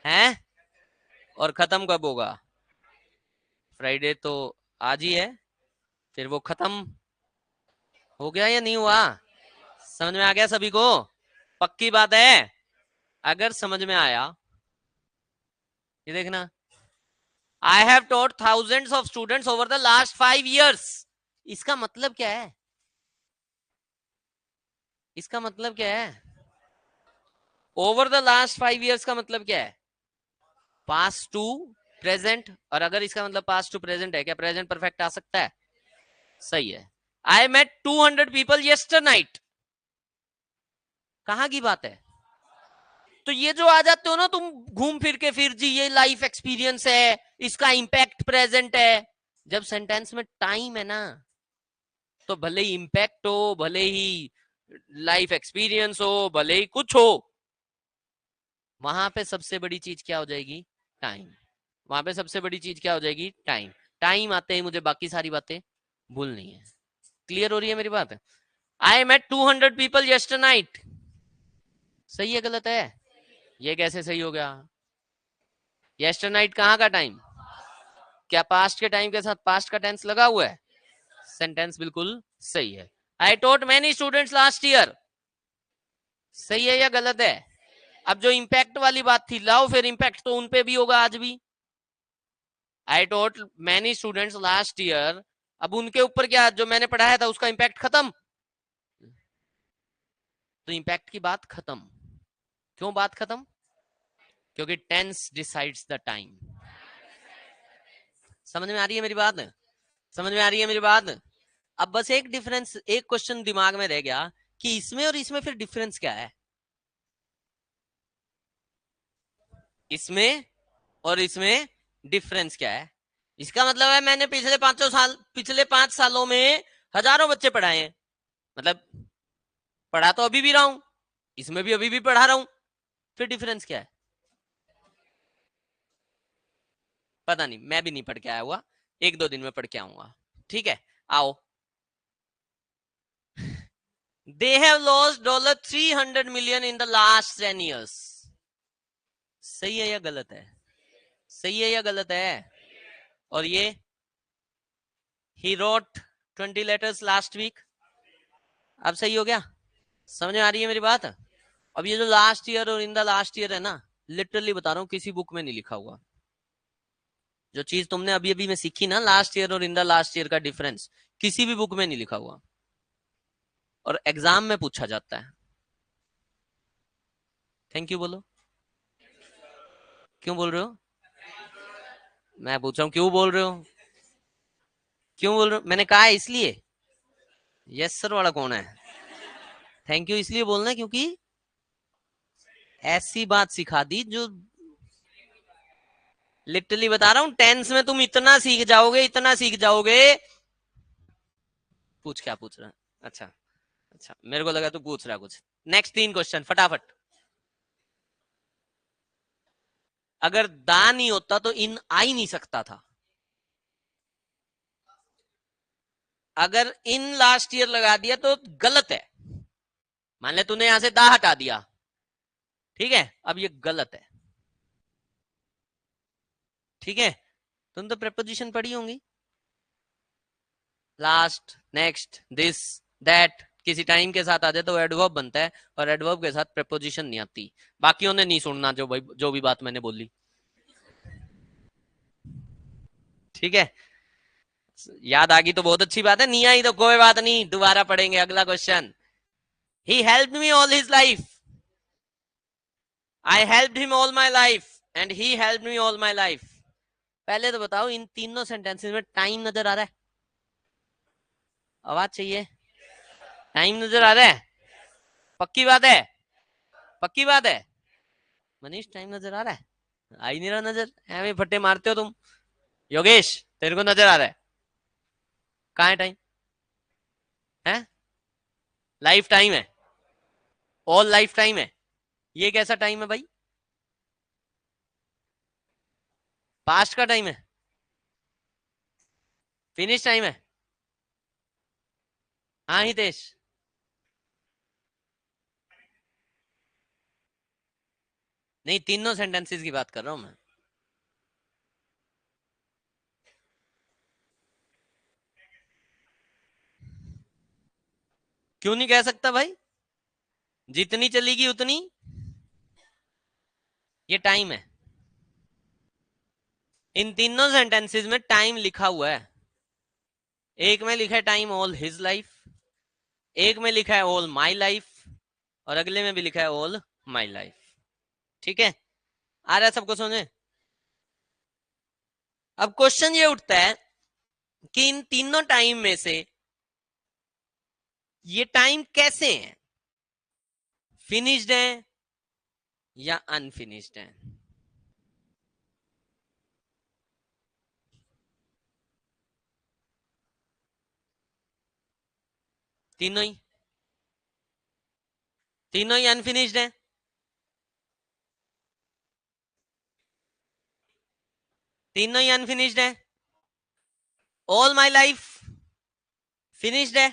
हैं? और खत्म कब होगा? फ्राइडे तो आज ही है, फिर वो खत्म हो गया या नहीं हुआ? समझ में आ गया सभी को? पक्की बात है। अगर समझ में आया, ये देखना, I have taught thousands of students over the last 5 years। इसका मतलब क्या है? इसका मतलब क्या है? ओवर द लास्ट 5 years का मतलब क्या है? Past to present. और अगर इसका मतलब पास्ट टू प्रेजेंट है, क्या प्रेजेंट परफेक्ट आ सकता है? सही है। I met 200 people yester night. कहां की बात है? तो ये जो आ जाते हो ना तुम घूम फिर के, फिर जी ये लाइफ एक्सपीरियंस है, इसका इंपैक्ट प्रेजेंट है। जब सेंटेंस में टाइम है ना, तो भले ही इंपैक्ट हो, भले ही लाइफ एक्सपीरियंस हो, भले ही कुछ हो, वहां पे सबसे बड़ी चीज क्या हो जाएगी? टाइम। वहां पे सबसे बड़ी चीज क्या हो जाएगी? टाइम। टाइम आते ही मुझे बाकी सारी बातें भूलनी है। क्लियर हो रही है मेरी बात? I met 200 people yester night. सही है गलत है? ये कैसे सही हो गया? यस्टर नाइट कहाँ का टाइम? क्या पास्ट के टाइम के साथ पास्ट का टेंस लगा हुआ है? सेंटेंस बिल्कुल सही है। I taught many students last year. सही है या गलत है? अब जो इंपैक्ट वाली बात थी, लाओ फिर इंपैक्ट तो उनपे भी होगा आज भी। I taught many students last year. अब उनके ऊपर क्या, जो मैंने पढ़ाया था उसका इंपैक्ट खत्म। तो इंपैक्ट की बात खत्म। क्यों बात खत्म? क्योंकि टेंस डिसाइड्स द टाइम। समझ में आ रही है मेरी बात? समझ में आ रही है मेरी बात? अब बस एक डिफरेंस, एक क्वेश्चन दिमाग में रह गया कि इसमें और इसमें फिर डिफरेंस क्या है? इसमें और इसमें डिफरेंस क्या है? इसका मतलब है मैंने पिछले 5 सालों में हजारों बच्चे पढ़ाए हैं, मतलब पढ़ा तो अभी भी रहा हूं, इसमें भी अभी भी पढ़ा रहा हूं। फिर डिफरेंस क्या है? पता नहीं, मैं भी नहीं पढ़ के आया हुआ, 1-2 दिन में पढ़ के आऊंगा। ठीक है, आओ। They have lost $300 million in the last 10 years। सही है या गलत है? सही है या गलत है? और ये he wrote 20 letters last week. अब सही हो गया? समझ में आ रही है मेरी बात? अब ये जो लास्ट ईयर और इन द लास्ट ईयर है ना, लिटरली बता रहा हूँ किसी बुक में नहीं लिखा हुआ। जो चीज तुमने अभी अभी में सीखी ना, लास्ट ईयर और इन द लास्ट ईयर का डिफरेंस, किसी भी बुक में नहीं लिखा हुआ, और एग्जाम में पूछा जाता है। थैंक यू बोलो। क्यों बोल रहे हो? मैं पूछ रहा हूँ क्यों बोल रहे हो? क्यों बोल रहे हो? मैंने कहा है इसलिए। यस सर वाला कौन है? थैंक यू इसलिए बोलना है क्योंकि ऐसी बात सिखा दी जो, लिटरली बता रहा हूँ, टेंस में तुम इतना सीख जाओगे, इतना सीख जाओगे। पूछ, क्या पूछ रहा है? अच्छा, अच्छा, मेरे को लगा तू पूछ रहा कुछ। नेक्स्ट 3 क्वेश्चन फटाफट। अगर दा नहीं होता तो इन आ ही नहीं सकता था। अगर इन लास्ट ईयर लगा दिया तो गलत है। मान ले तूने यहां से दा हटा दिया, ठीक है, अब ये गलत है। ठीक है, तुम तो प्रेपोजिशन पढ़ी होंगी, लास्ट, नेक्स्ट, दिस, दैट, किसी टाइम के साथ आ जाए तो एडवर्ब बनता है, और एडवर्ब के साथ प्रेपोजिशन नहीं आती। बाकियों ने नहीं सुनना जो भी बात मैंने बोली। ठीक है, याद आ गई तो बहुत अच्छी बात है, नहीं आई तो कोई बात नहीं, दोबारा पढ़ेंगे। अगला question, he helped me all his life. I helped him all my life and he helped me all my life. पहले तो बताओ, इन तीनों सेंटेंसेस में टाइम नजर आ रहा है? आवाज चाहिए। टाइम नजर आ रहा है? पक्की बात है? पक्की बात है? मनीष टाइम नजर आ रहा है? आ ही नहीं रहा नजर, ऐਵੇਂ फट्टे मारते हो तुम। योगेश, तेरे को नजर आ रहा है? कहाँ है टाइम? है? लाइफ टाइम है? ऑल लाइफ टाइम है? ये कैसा टाइम है भाई? पास्ट का टाइम है? फिनिश टाइम है। हाँ हितेश, नहीं तीनों सेंटेंसेस की बात कर रहा हूं मैं। क्यों नहीं कह सकता भाई? जितनी चलेगी उतनी, ये टाइम है। इन तीनों सेंटेंसेस में टाइम लिखा हुआ है। एक में लिखा है टाइम ऑल हिज लाइफ, एक में लिखा है ऑल माई लाइफ, और अगले में भी लिखा है ऑल माई लाइफ। ठीक है, आ रहा है सबको समझे? अब क्वेश्चन ये उठता है कि इन तीनों टाइम में से ये टाइम कैसे हैं, फिनिश्ड है या अनफिनिश्ड है? तीनों ही, तीनों ही अनफिनिश्ड है। तीनों ही अनफिनिश्ड है। ऑल माई लाइफ फिनिश्ड है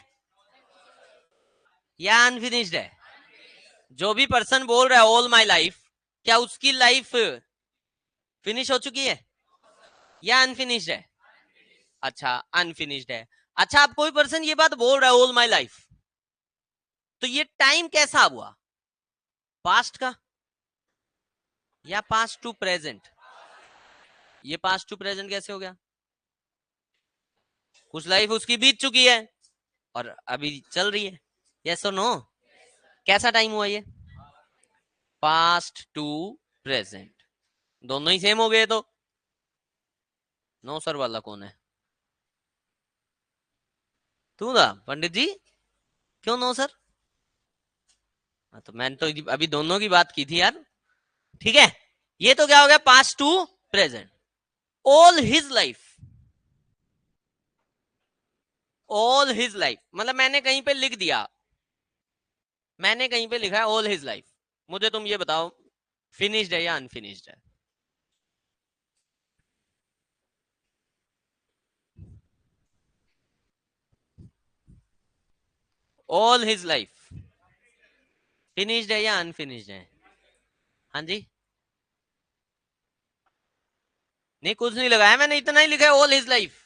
या अनफिनिश्ड है? जो भी पर्सन बोल रहा है ऑल माई लाइफ, क्या उसकी लाइफ फिनिश हो चुकी है या अनफिनिश्ड है? अच्छा, अनफिनिश्ड है। अच्छा, अब कोई पर्सन ये बात बोल रहा है ऑल माई लाइफ, तो ये टाइम कैसा हुआ? पास्ट का या पास्ट टू प्रेजेंट? ये पास्ट टू प्रेजेंट कैसे हो गया? कुछ लाइफ उसकी बीत चुकी है और अभी चल रही है। यस और नो? कैसा टाइम हुआ ये? पास्ट टू प्रेजेंट, दोनों ही सेम हो गए तो। नो सर वाला कौन है? तू था पंडित जी? क्यों नो सर? तो मैंने तो अभी दोनों की बात की थी यार। ठीक है, ये तो क्या हो गया, past to present. All his life, all his life मतलब मैंने कहीं पे लिख दिया, मैंने कहीं पे लिखा है ऑल हिज लाइफ, मुझे तुम ये बताओ फिनिश्ड है या अनफिनिश्ड है? ऑल हिज लाइफ फिनिश्ड है या अनफिनिश्ड है? हाँ जी, नहीं कुछ नहीं लगाया मैंने, इतना ही लिखा है ऑल हिज लाइफ।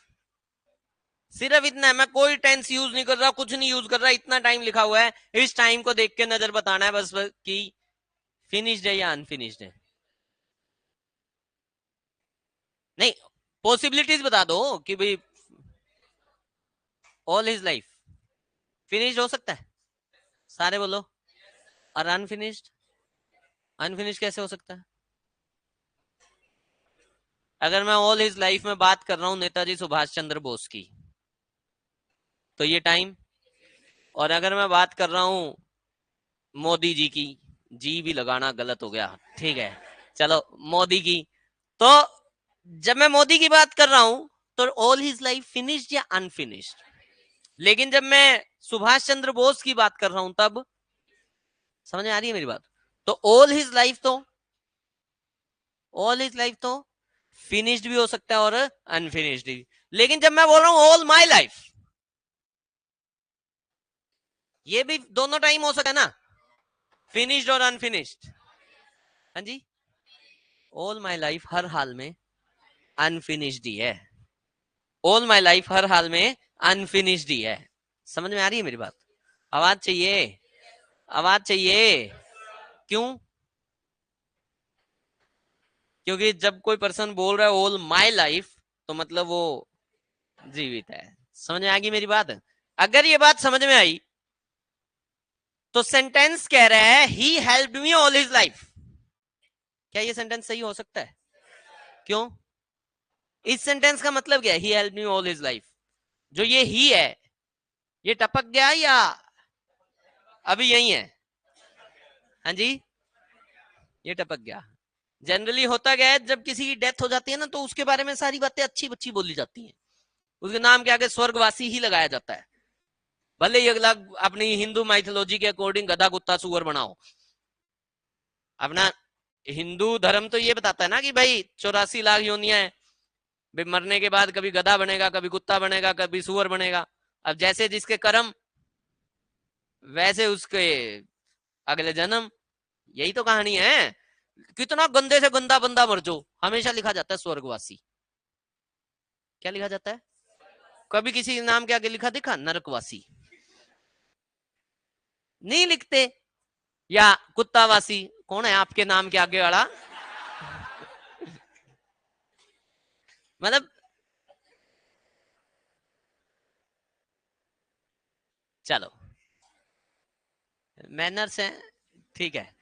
सिर्फ इतना है, मैं कोई टेंस यूज नहीं कर रहा, कुछ नहीं यूज कर रहा, इतना टाइम लिखा हुआ है। इस टाइम को देख के नजर बताना है बस कि फिनिश्ड है या अनफिनिश्ड है। नहीं, पॉसिबिलिटीज बता दो कि भाई ऑल हिज लाइफ फिनिश्ड हो सकता है, सारे बोलो। और अनफिनिश्ड, अनफिनिश्ड कैसे हो सकता है? अगर मैं ऑल हिज लाइफ में बात कर रहा हूं नेताजी सुभाष चंद्र बोस की, तो ये टाइम। और अगर मैं बात कर रहा हूं मोदी जी की, जी भी लगाना गलत हो गया, ठीक है चलो, मोदी की, तो जब मैं मोदी की बात कर रहा हूं तो ऑल हिज लाइफ फिनिश्ड या अनफिनिश्ड? लेकिन जब मैं सुभाष चंद्र बोस की बात कर रहा हूं तब, समझ में आ रही है मेरी बात? तो ऑल हिज लाइफ तो फिनिश्ड भी हो सकता है और अनफिनिश्ड भी। लेकिन जब मैं बोल रहा हूं ऑल माई लाइफ, ये भी दोनों टाइम हो सकता है ना, फिनिश्ड और अनफिनिश्ड। हाँ जी, ऑल माई लाइफ हर हाल में अनफिनिश्ड ही है, ऑल माई लाइफ हर हाल में अनफिनिश्ड ही है। समझ में आ रही है मेरी बात? आवाज चाहिए, आवाज चाहिए। क्यों? क्योंकि जब कोई पर्सन बोल रहा है ऑल माई लाइफ, तो मतलब वो जीवित है। समझ में आ गई मेरी बात? अगर ये बात समझ में आई तो सेंटेंस कह रहा है he helped me all his life, क्या ये सेंटेंस सही हो सकता है? क्यों? इस सेंटेंस का मतलब क्या है, he helped me all his life? जो ये ही है, ये टपक गया या अभी यही है? हाँ जी, ये टपक गया। जनरली होता क्या है, जब किसी की डेथ हो जाती है ना, तो उसके बारे में सारी बातें अच्छी बच्ची बोली जाती हैं, उसके नाम के आगे स्वर्गवासी ही लगाया जाता है। भले ही अगला अपनी हिंदू माइथोलॉजी के अकॉर्डिंग गधा कुत्ता सुअर बनाओ, अपना हिंदू धर्म तो ये बताता है ना कि भाई 84 लाख योनियां है, मरने के बाद कभी गधा बनेगा, कभी कुत्ता बनेगा, कभी सुअर बनेगा। अब जैसे जिसके कर्म वैसे उसके अगले जन्म, यही तो कहानी है। कितना गंदे से गंदा बंदा मर जो, हमेशा लिखा जाता है स्वर्गवासी। क्या लिखा जाता है? कभी किसी नाम के आगे लिखा दिखा नरकवासी? नहीं लिखते। या कुत्तावासी, कौन है आपके नाम के आगे वाला? मतलब चलो, मैनर्स है, ठीक है।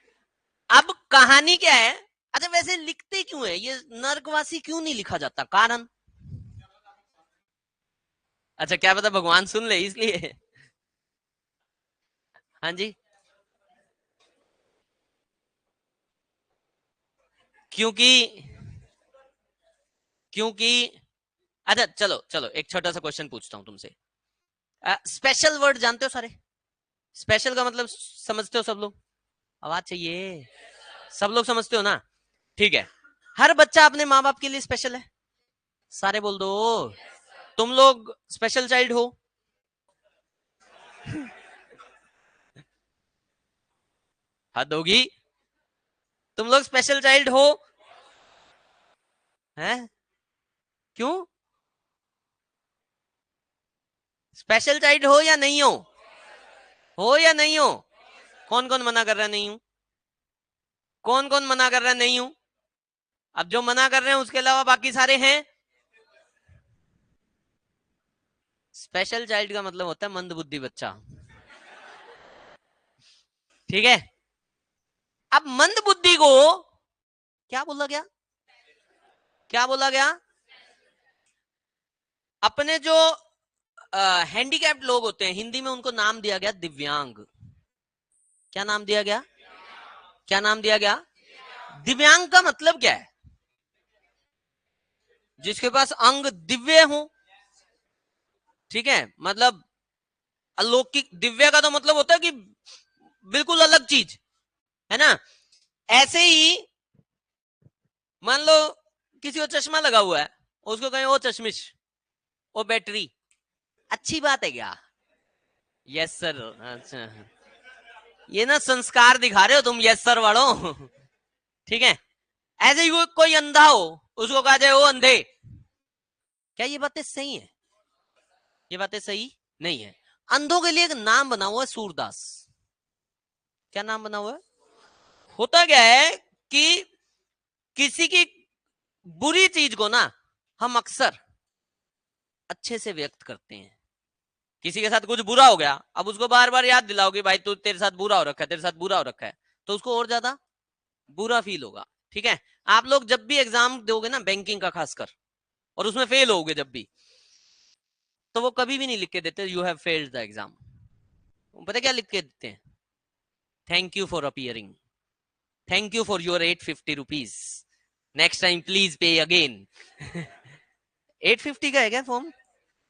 अब कहानी क्या है? अच्छा वैसे लिखते क्यों है ये नरकवासी, क्यों नहीं लिखा जाता? कारण? अच्छा क्या पता भगवान सुन ले इसलिए। हाँ जी। क्योंकि क्योंकि अच्छा चलो चलो, एक छोटा सा क्वेश्चन पूछता हूं तुमसे। स्पेशल वर्ड जानते हो सारे? स्पेशल का मतलब समझते हो सब लोग? आवाज चाहिए। सब लोग समझते हो ना? ठीक है। हर बच्चा अपने माँ बाप के लिए स्पेशल है। सारे बोल दो। तुम लोग स्पेशल चाइल्ड हो? हद होगी। तुम लोग स्पेशल चाइल्ड हो? हैं? क्यों? स्पेशल चाइल्ड हो या नहीं हो? हो या नहीं हो? कौन कौन मना कर रहा है नहीं हूं? कौन कौन मना कर रहा है नहीं हूं? अब जो मना कर रहे हैं उसके अलावा बाकी सारे हैं। स्पेशल चाइल्ड का मतलब होता है मंद बुद्धि बच्चा। ठीक है। अब मंद बुद्धि को क्या बोला गया? क्या बोला गया? अपने जो हैंडीकैप्ड लोग होते हैं, हिंदी में उनको नाम दिया गया दिव्यांग। क्या नाम दिया गया? क्या नाम दिया गया? दिव्यांग का मतलब क्या है? जिसके पास अंग दिव्य हो। ठीक है, मतलब अलौकिक। दिव्य का तो मतलब होता है कि बिल्कुल अलग चीज, है ना? ऐसे ही मान लो किसी को चश्मा लगा हुआ है, उसको कहें ओ चश्मिश, ओ बैटरी, अच्छी बात है क्या? Yes sir. अच्छा, ये ना संस्कार दिखा रहे हो तुम यस सर वालों। ठीक है। ऐसे ही कोई अंधा हो, उसको कहा जाए ओ अंधे। क्या ये बातें सही है? ये बातें सही नहीं है। अंधों के लिए एक नाम बना हुआ है, सूरदास। क्या नाम बना हुआ है? होता क्या है कि किसी की बुरी चीज को ना हम अक्सर अच्छे से व्यक्त करते हैं। किसी के साथ कुछ बुरा हो गया, अब उसको बार बार याद दिलाओगे भाई तू, तेरे साथ बुरा हो रखा है, तेरे साथ बुरा हो रखा है, तो उसको और ज्यादा बुरा फील होगा। ठीक है। आप लोग जब भी एग्जाम दोगे ना, बैंकिंग का खासकर, और उसमें फेल होगे जब भी, तो वो कभी भी नहीं लिख के देते you have failed the exam. पता क्या लिख के देते हैं? Thank you for appearing, thank you for your 850 rupees, next time please pay again. 850 का है क्या फॉर्म?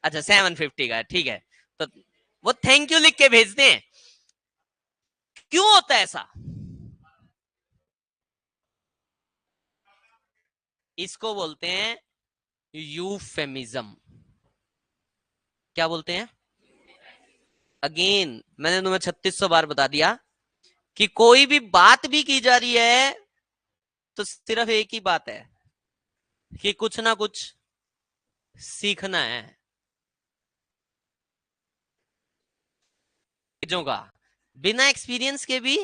अच्छा 750 का है, ठीक है। तो वो थैंक यू लिख के भेजते हैं। क्यों होता है ऐसा? इसको बोलते हैं यूफेमिज्म। क्या बोलते हैं? अगेन मैंने तुम्हें 3600 बार बता दिया कि कोई भी बात भी की जा रही है तो सिर्फ एक ही बात है कि कुछ ना कुछ सीखना है चीजों का। बिना एक्सपीरियंस के भी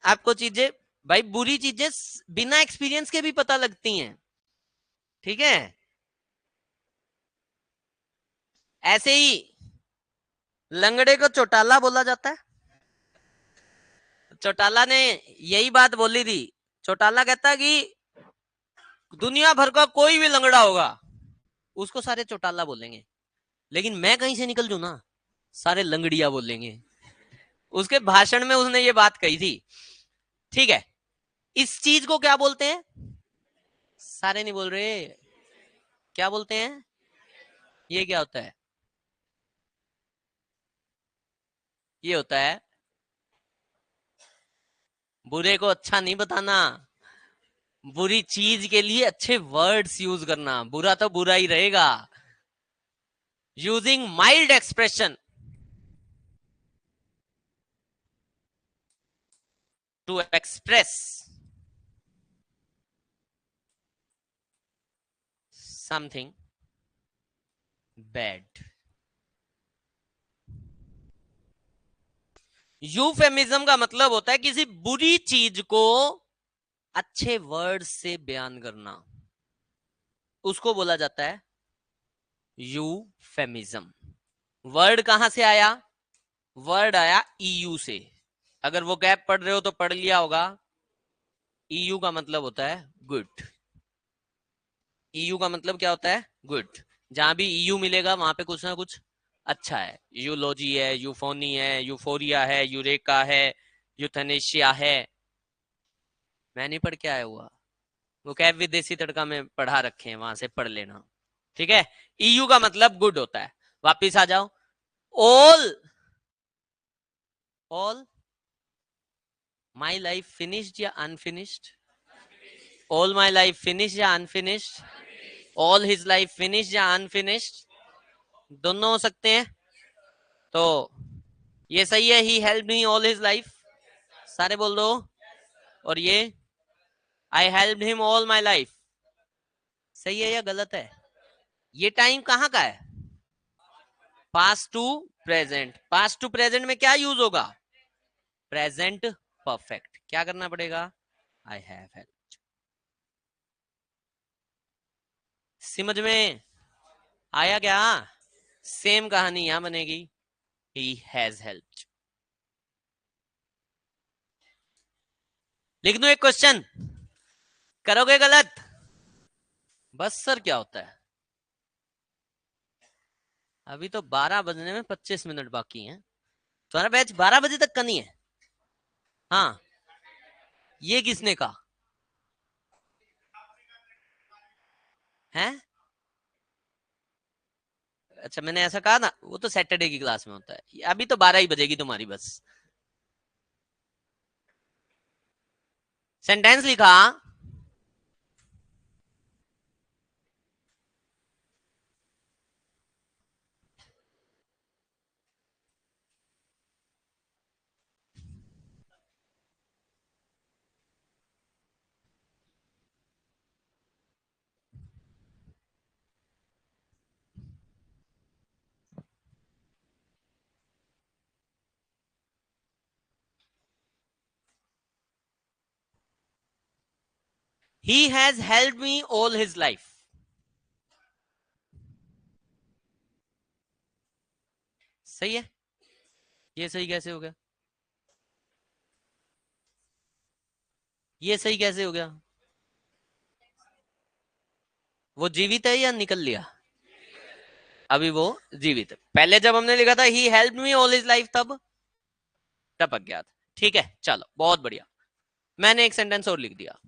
आपको चीजें, भाई बुरी चीजें बिना एक्सपीरियंस के भी पता लगती हैं। ठीक है। ऐसे ही लंगड़े को चौटाला बोला जाता है। चौटाला ने यही बात बोली थी। चौटाला कहता कि दुनिया भर का कोई भी लंगड़ा होगा, उसको सारे चौटाला बोलेंगे, लेकिन मैं कहीं से निकल जू ना, सारे लंगड़िया बोलेंगे। उसके भाषण में उसने ये बात कही थी। ठीक है। इस चीज को क्या बोलते हैं? सारे नहीं बोल रहे। क्या बोलते हैं? ये क्या होता है? ये होता है बुरे को अच्छा नहीं बताना, बुरी चीज के लिए अच्छे वर्ड्स यूज करना, बुरा तो बुरा ही रहेगा. Using mild expression to express something bad. Euphemism का मतलब होता है किसी बुरी चीज को अच्छे वर्ड से बयान करना, उसको बोला जाता है यूफेमिज्म. वर्ड कहां से आया? वर्ड आया ईयू से. अगर वो गैप पढ़ रहे हो तो पढ़ लिया होगा. ईयू का मतलब होता है गुड. ईयू का मतलब क्या होता है? गुड. जहां भी ईयू मिलेगा वहां पे कुछ ना कुछ अच्छा है. यूलॉजी है, यूफोनी है, यूफोरिया है, यूरेका है, यूथनेशिया है. मैं नहीं पढ़ के आया हुआ, वो कैब विदेशी तड़का में पढ़ा रखे हैं, वहां से पढ़ लेना. ठीक है. ईयू का मतलब गुड होता है. वापिस आ जाओ. All all my life finished या unfinished? All my life finish या unfinished? All his life finish या अनफिनिश्ड? दोनों हो सकते हैं. तो ये सही है, he help me all his life. सारे बोल दो. और ये I help him all my life. सही है या गलत है? ये टाइम कहाँ का है? Past to present. Past to present में क्या यूज होगा? Present perfect. क्या करना पड़ेगा? I have help. समझ में आया क्या? सेम कहानी यहां बनेगी. He has helped. लिख दो एक क्वेश्चन. करोगे गलत? बस सर क्या होता है? अभी तो 12 बजने में 25 मिनट बाकी हैं. तुम्हारा बैच 12 बजे तक का नहीं है? हाँ. ये किसने कहा है? अच्छा, मैंने ऐसा कहा ना, वो तो सैटरडे की क्लास में होता है. अभी तो 12 ही बजेगी तुम्हारी बस. सेंटेंस लिखा. He has help me all his life. सही है. ये सही कैसे हो गया? ये सही कैसे हो गया? वो जीवित है या निकल लिया? अभी वो जीवित है. पहले जब हमने लिखा था he help me all his life, तब टपक गया था. ठीक है, चलो बहुत बढ़िया. मैंने एक सेंटेंस और लिख दिया.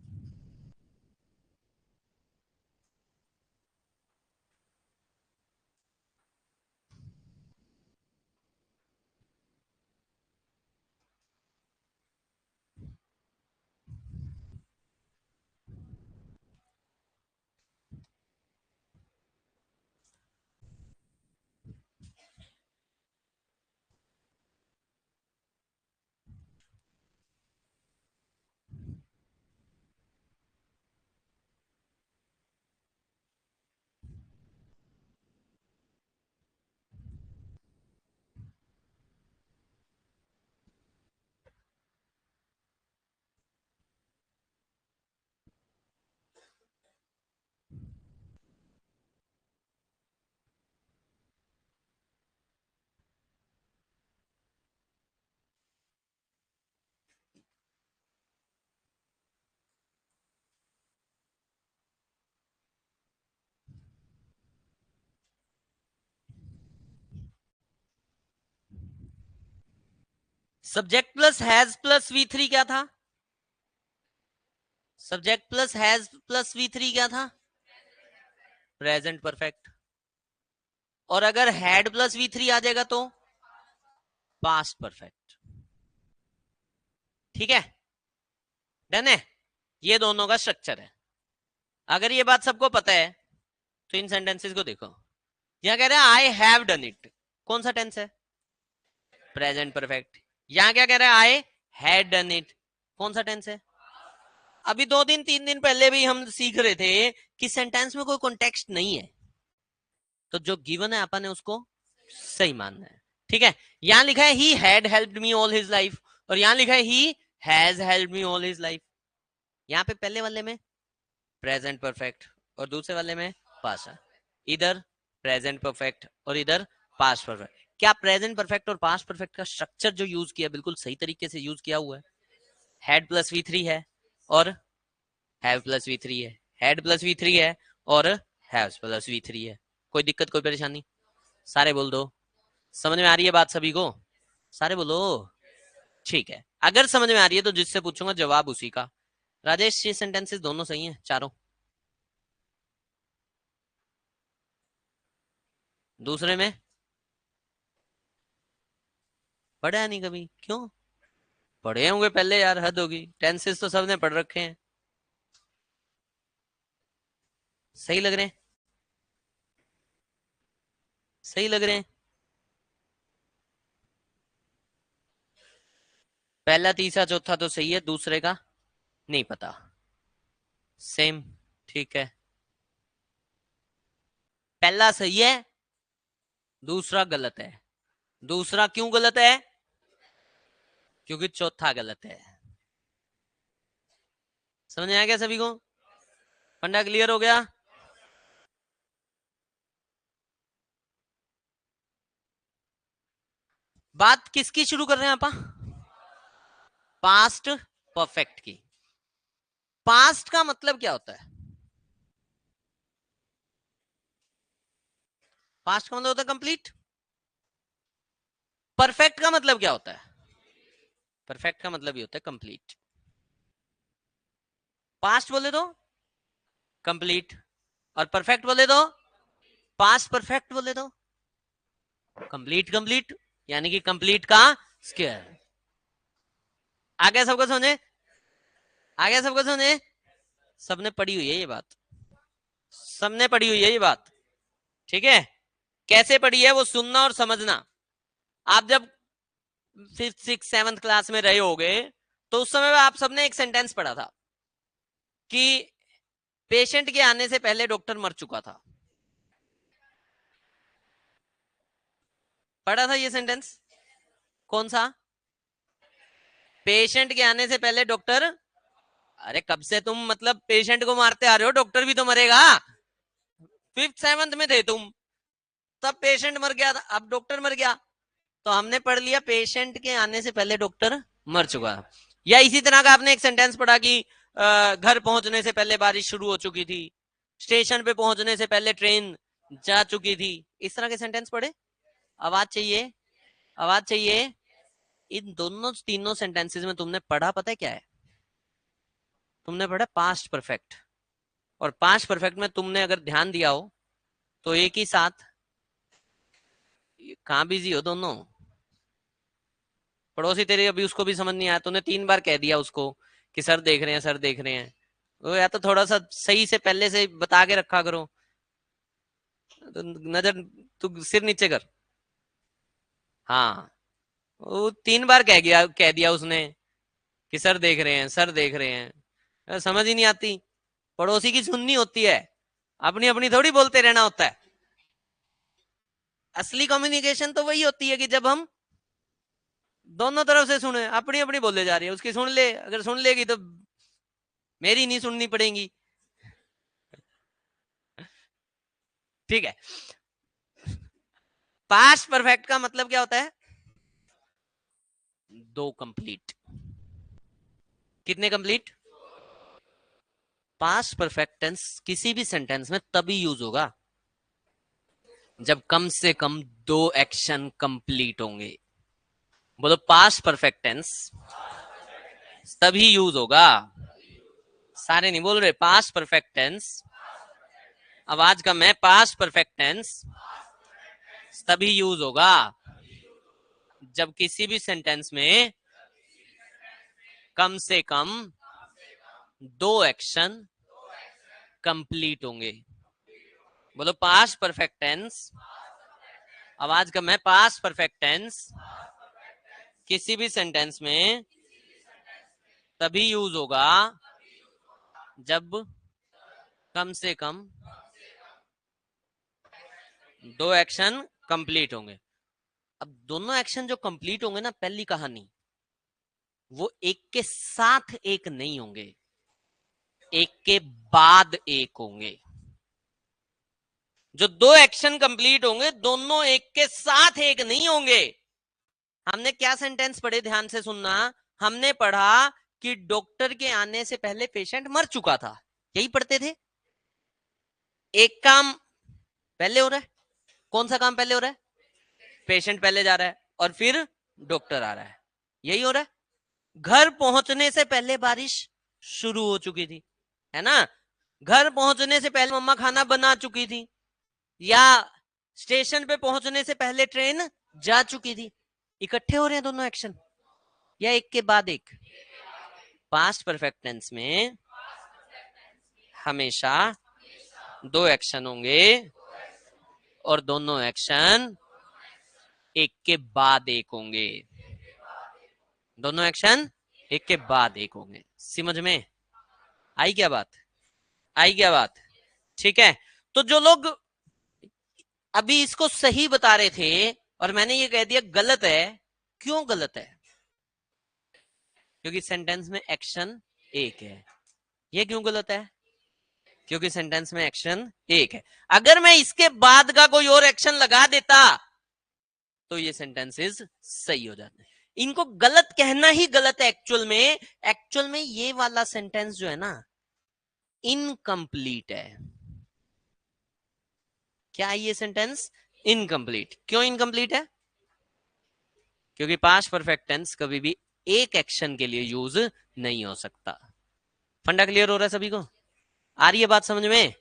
Subject plus has plus we three क्या था? Subject plus has plus we three क्या था? Present perfect. और अगर हैड प्लस वी थ्री आ जाएगा तो पास्ट परफेक्ट. ठीक है, डन है. ये दोनों का स्ट्रक्चर है। अगर ये बात सबको पता है तो इन सेंटेंसेस को देखो। यहां कह रहे हैं आई हैव डन इट, कौन सा टेंस है? Present perfect. यहां क्या कह रहे हैं? आई हैड डन इट, कौन सा टेंस है? अभी 2 दिन 3 दिन पहले भी हम सीख रहे थे कि सेंटेंस में कोई कॉन्टेक्स्ट नहीं है, तो जो गिवन है अपन ने उसको सही मानना है। ठीक है, यहां लिखा है he had helped me all his life, और यहां लिखा है ही has helped me all his life. यहां पे पहले वाले में प्रेजेंट परफेक्ट और दूसरे वाले में पास्ट। इधर प्रेजेंट परफेक्ट और इधर पास्ट परफेक्ट। क्या प्रेजेंट परफेक्ट और पास्ट परफेक्ट का स्ट्रक्चर जो यूज किया बिल्कुल सही तरीके से यूज किया हुआ है? हैड प्लस V3 है और हैव प्लस V3 है, हैड प्लस V3 है और हैव्स प्लस V3 है। कोई दिक्कत कोई परेशानी? सारे बोल दो। समझ में आ रही है बात सभी को? सारे बोलो। ठीक है, अगर समझ में आ रही है तो जिससे पूछूंगा जवाब उसी का। राजेश ये सेंटेंसेस दोनों सही हैं चारों? दूसरे में पढ़ा नहीं कभी? क्यों? पढ़े होंगे पहले यार, हद होगी, टेंसेस तो सबने पढ़ रखे हैं। सही लग रहे हैं? सही लग रहे हैं? पहला तीसरा चौथा तो सही है, दूसरे का नहीं पता। सेम, ठीक है। पहला सही है, दूसरा गलत है। दूसरा क्यों गलत है? क्योंकि चौथा गलत है। समझ में आ गया सभी को? फंडा क्लियर हो गया? बात किसकी शुरू कर रहे हैं आप? पास्ट परफेक्ट की। पास्ट का मतलब क्या होता है? पास्ट का मतलब होता है कंप्लीट। परफेक्ट का मतलब क्या होता है? परफेक्ट का मतलब ये होता है कंप्लीट। पास्ट बोले तो कंप्लीट, और परफेक्ट बोले तो, पास्ट परफेक्ट बोले तो कंप्लीट। कंप्लीट यानी कि कंप्लीट का स्क्वायर। आगे सबको समझे? आगे सबको समझे? सबने पढ़ी हुई है ये बात, सबने पढ़ी हुई है ये बात। ठीक है, कैसे पढ़ी है वो सुनना और समझना। आप जब 5th 6th 7th क्लास में रहे होगे तो उस समय आप सबने एक सेंटेंस पढ़ा था कि पेशेंट के आने से पहले डॉक्टर मर चुका था। पढ़ा था ये सेंटेंस? कौन सा? पेशेंट के आने से पहले डॉक्टर। अरे कब से तुम मतलब पेशेंट को मारते आ रहे हो, डॉक्टर भी तो मरेगा। 5th 7th में थे तुम, तब पेशेंट मर गया था, अब डॉक्टर मर गया, तो हमने पढ़ लिया पेशेंट के आने से पहले डॉक्टर मर चुका। या इसी तरह का आपने एक सेंटेंस पढ़ा कि घर पहुंचने से पहले बारिश शुरू हो चुकी थी, स्टेशन पे पहुंचने से पहले ट्रेन जा चुकी थी। इस तरह के सेंटेंस पढ़े? आवाज चाहिए, आवाज चाहिए। इन दोनों तीनों सेंटेंसेस में तुमने पढ़ा पता है क्या है? तुमने पढ़ा पास्ट परफेक्ट, और पास्ट परफेक्ट में तुमने अगर ध्यान दिया हो तो एक ही साथ, कहां बिजी हो दोनों? पड़ोसी तेरे अभी उसको भी समझ नहीं आया, तूने 3 बार कह दिया उसको कि सर देख रहे हैं, सर देख रहे हैं। वो या तो थोड़ा सा सही से पहले से बता के रखा करो। तो नजर, तू सिर नीचे कर। हाँ, वो 3 बार कह दिया उसने कि सर देख रहे हैं, सर देख रहे हैं। समझ ही नहीं आती। पड़ोसी की सुननी होती है, अपनी अपनी थोड़ी बोलते रहना होता है। असली कम्युनिकेशन तो वही होती है कि जब हम दोनों तरफ से सुने। अपनी अपनी बोले जा रही है, उसकी सुन ले, अगर सुन लेगी तो मेरी नहीं सुननी पड़ेगी। ठीक है, पास्ट परफेक्ट का मतलब क्या होता है? दो कंप्लीट। कितने कंप्लीट? पास्ट परफेक्ट टेंस किसी भी सेंटेंस में तभी यूज होगा जब कम से कम 2 एक्शन कंप्लीट होंगे। बोलो पास्ट परफेक्ट टेंस तभी यूज होगा। सारे नहीं बोल रहे। पास्ट परफेक्ट टेंस, आवाज कम है, पास्ट परफेक्ट टेंस तभी यूज होगा जब किसी भी सेंटेंस में कम से कम दो एक्शन कंप्लीट होंगे। बोलो पास्ट परफेक्ट टेंस, आवाज कम है, पास्ट परफेक्ट टेंस किसी भी सेंटेंस में तभी यूज होगा जब कम से कम दो एक्शन कंप्लीट होंगे। अब दोनों एक्शन जो कंप्लीट होंगे ना, पहली कहानी, वो एक के साथ एक नहीं होंगे, एक के बाद एक होंगे। जो दो एक्शन कंप्लीट होंगे दोनों एक के साथ एक नहीं होंगे। हमने क्या सेंटेंस पढ़े, ध्यान से सुनना। हमने पढ़ा कि डॉक्टर के आने से पहले पेशेंट मर चुका था, यही पढ़ते थे। एक काम पहले हो रहा है, कौन सा काम पहले हो रहा है? पेशेंट पहले जा रहा है और फिर डॉक्टर आ रहा है, यही हो रहा है। घर पहुंचने से पहले बारिश शुरू हो चुकी थी, है ना। घर पहुंचने से पहले मम्मा खाना बना चुकी थी, या स्टेशन पे पहुंचने से पहले ट्रेन जा चुकी थी। इकट्ठे हो रहे हैं दोनों एक्शन या एक के बाद एक? पास्ट परफेक्ट टेंस में हमेशा दो एक्शन होंगे और दोनों एक्शन एक के बाद एक होंगे। दोनों एक्शन एक के बाद एक होंगे। समझ में आई क्या बात? आई क्या बात? ठीक है। तो जो लोग अभी इसको सही बता रहे थे और मैंने ये कह दिया गलत है, क्यों गलत है? क्योंकि सेंटेंस में एक्शन एक है। ये क्यों गलत है? क्योंकि सेंटेंस में एक्शन एक है। अगर मैं इसके बाद का कोई और एक्शन लगा देता तो ये सेंटेंसेस सही हो जाते। इनको गलत कहना ही गलत है एक्चुअल में। एक्चुअल में ये वाला सेंटेंस जो है ना, इनकम्प्लीट है। क्या है ये सेंटेंस? इनकम्प्लीट। क्यों इनकम्प्लीट है? क्योंकि पास्ट परफेक्ट टेंस कभी भी एक एक्शन के लिए यूज नहीं हो सकता। फंडा क्लियर हो रहा है सभी को? आ रही है बात समझ में?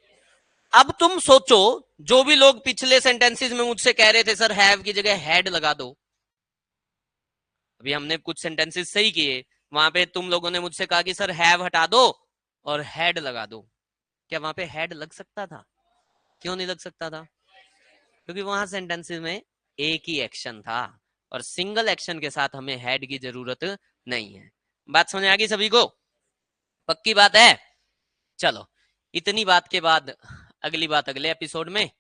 अब तुम सोचो, जो भी लोग पिछले सेंटेंसेस में मुझसे कह रहे थे सर हैव की जगह हैड लगा दो, अभी हमने कुछ सेंटेंसेस सही किए, वहां पे तुम लोगों ने मुझसे कहा कि सर हैव हटा दो और हैड लगा दो। क्या वहां पे हैड लग सकता था? क्यों नहीं लग सकता था? क्योंकि वहां सेंटेंसेस में एक ही एक्शन था और सिंगल एक्शन के साथ हमें हैड की जरूरत नहीं है। बात समझ आ गई सभी को? पक्की बात है? चलो, इतनी बात के बाद अगली बात अगले एपिसोड में।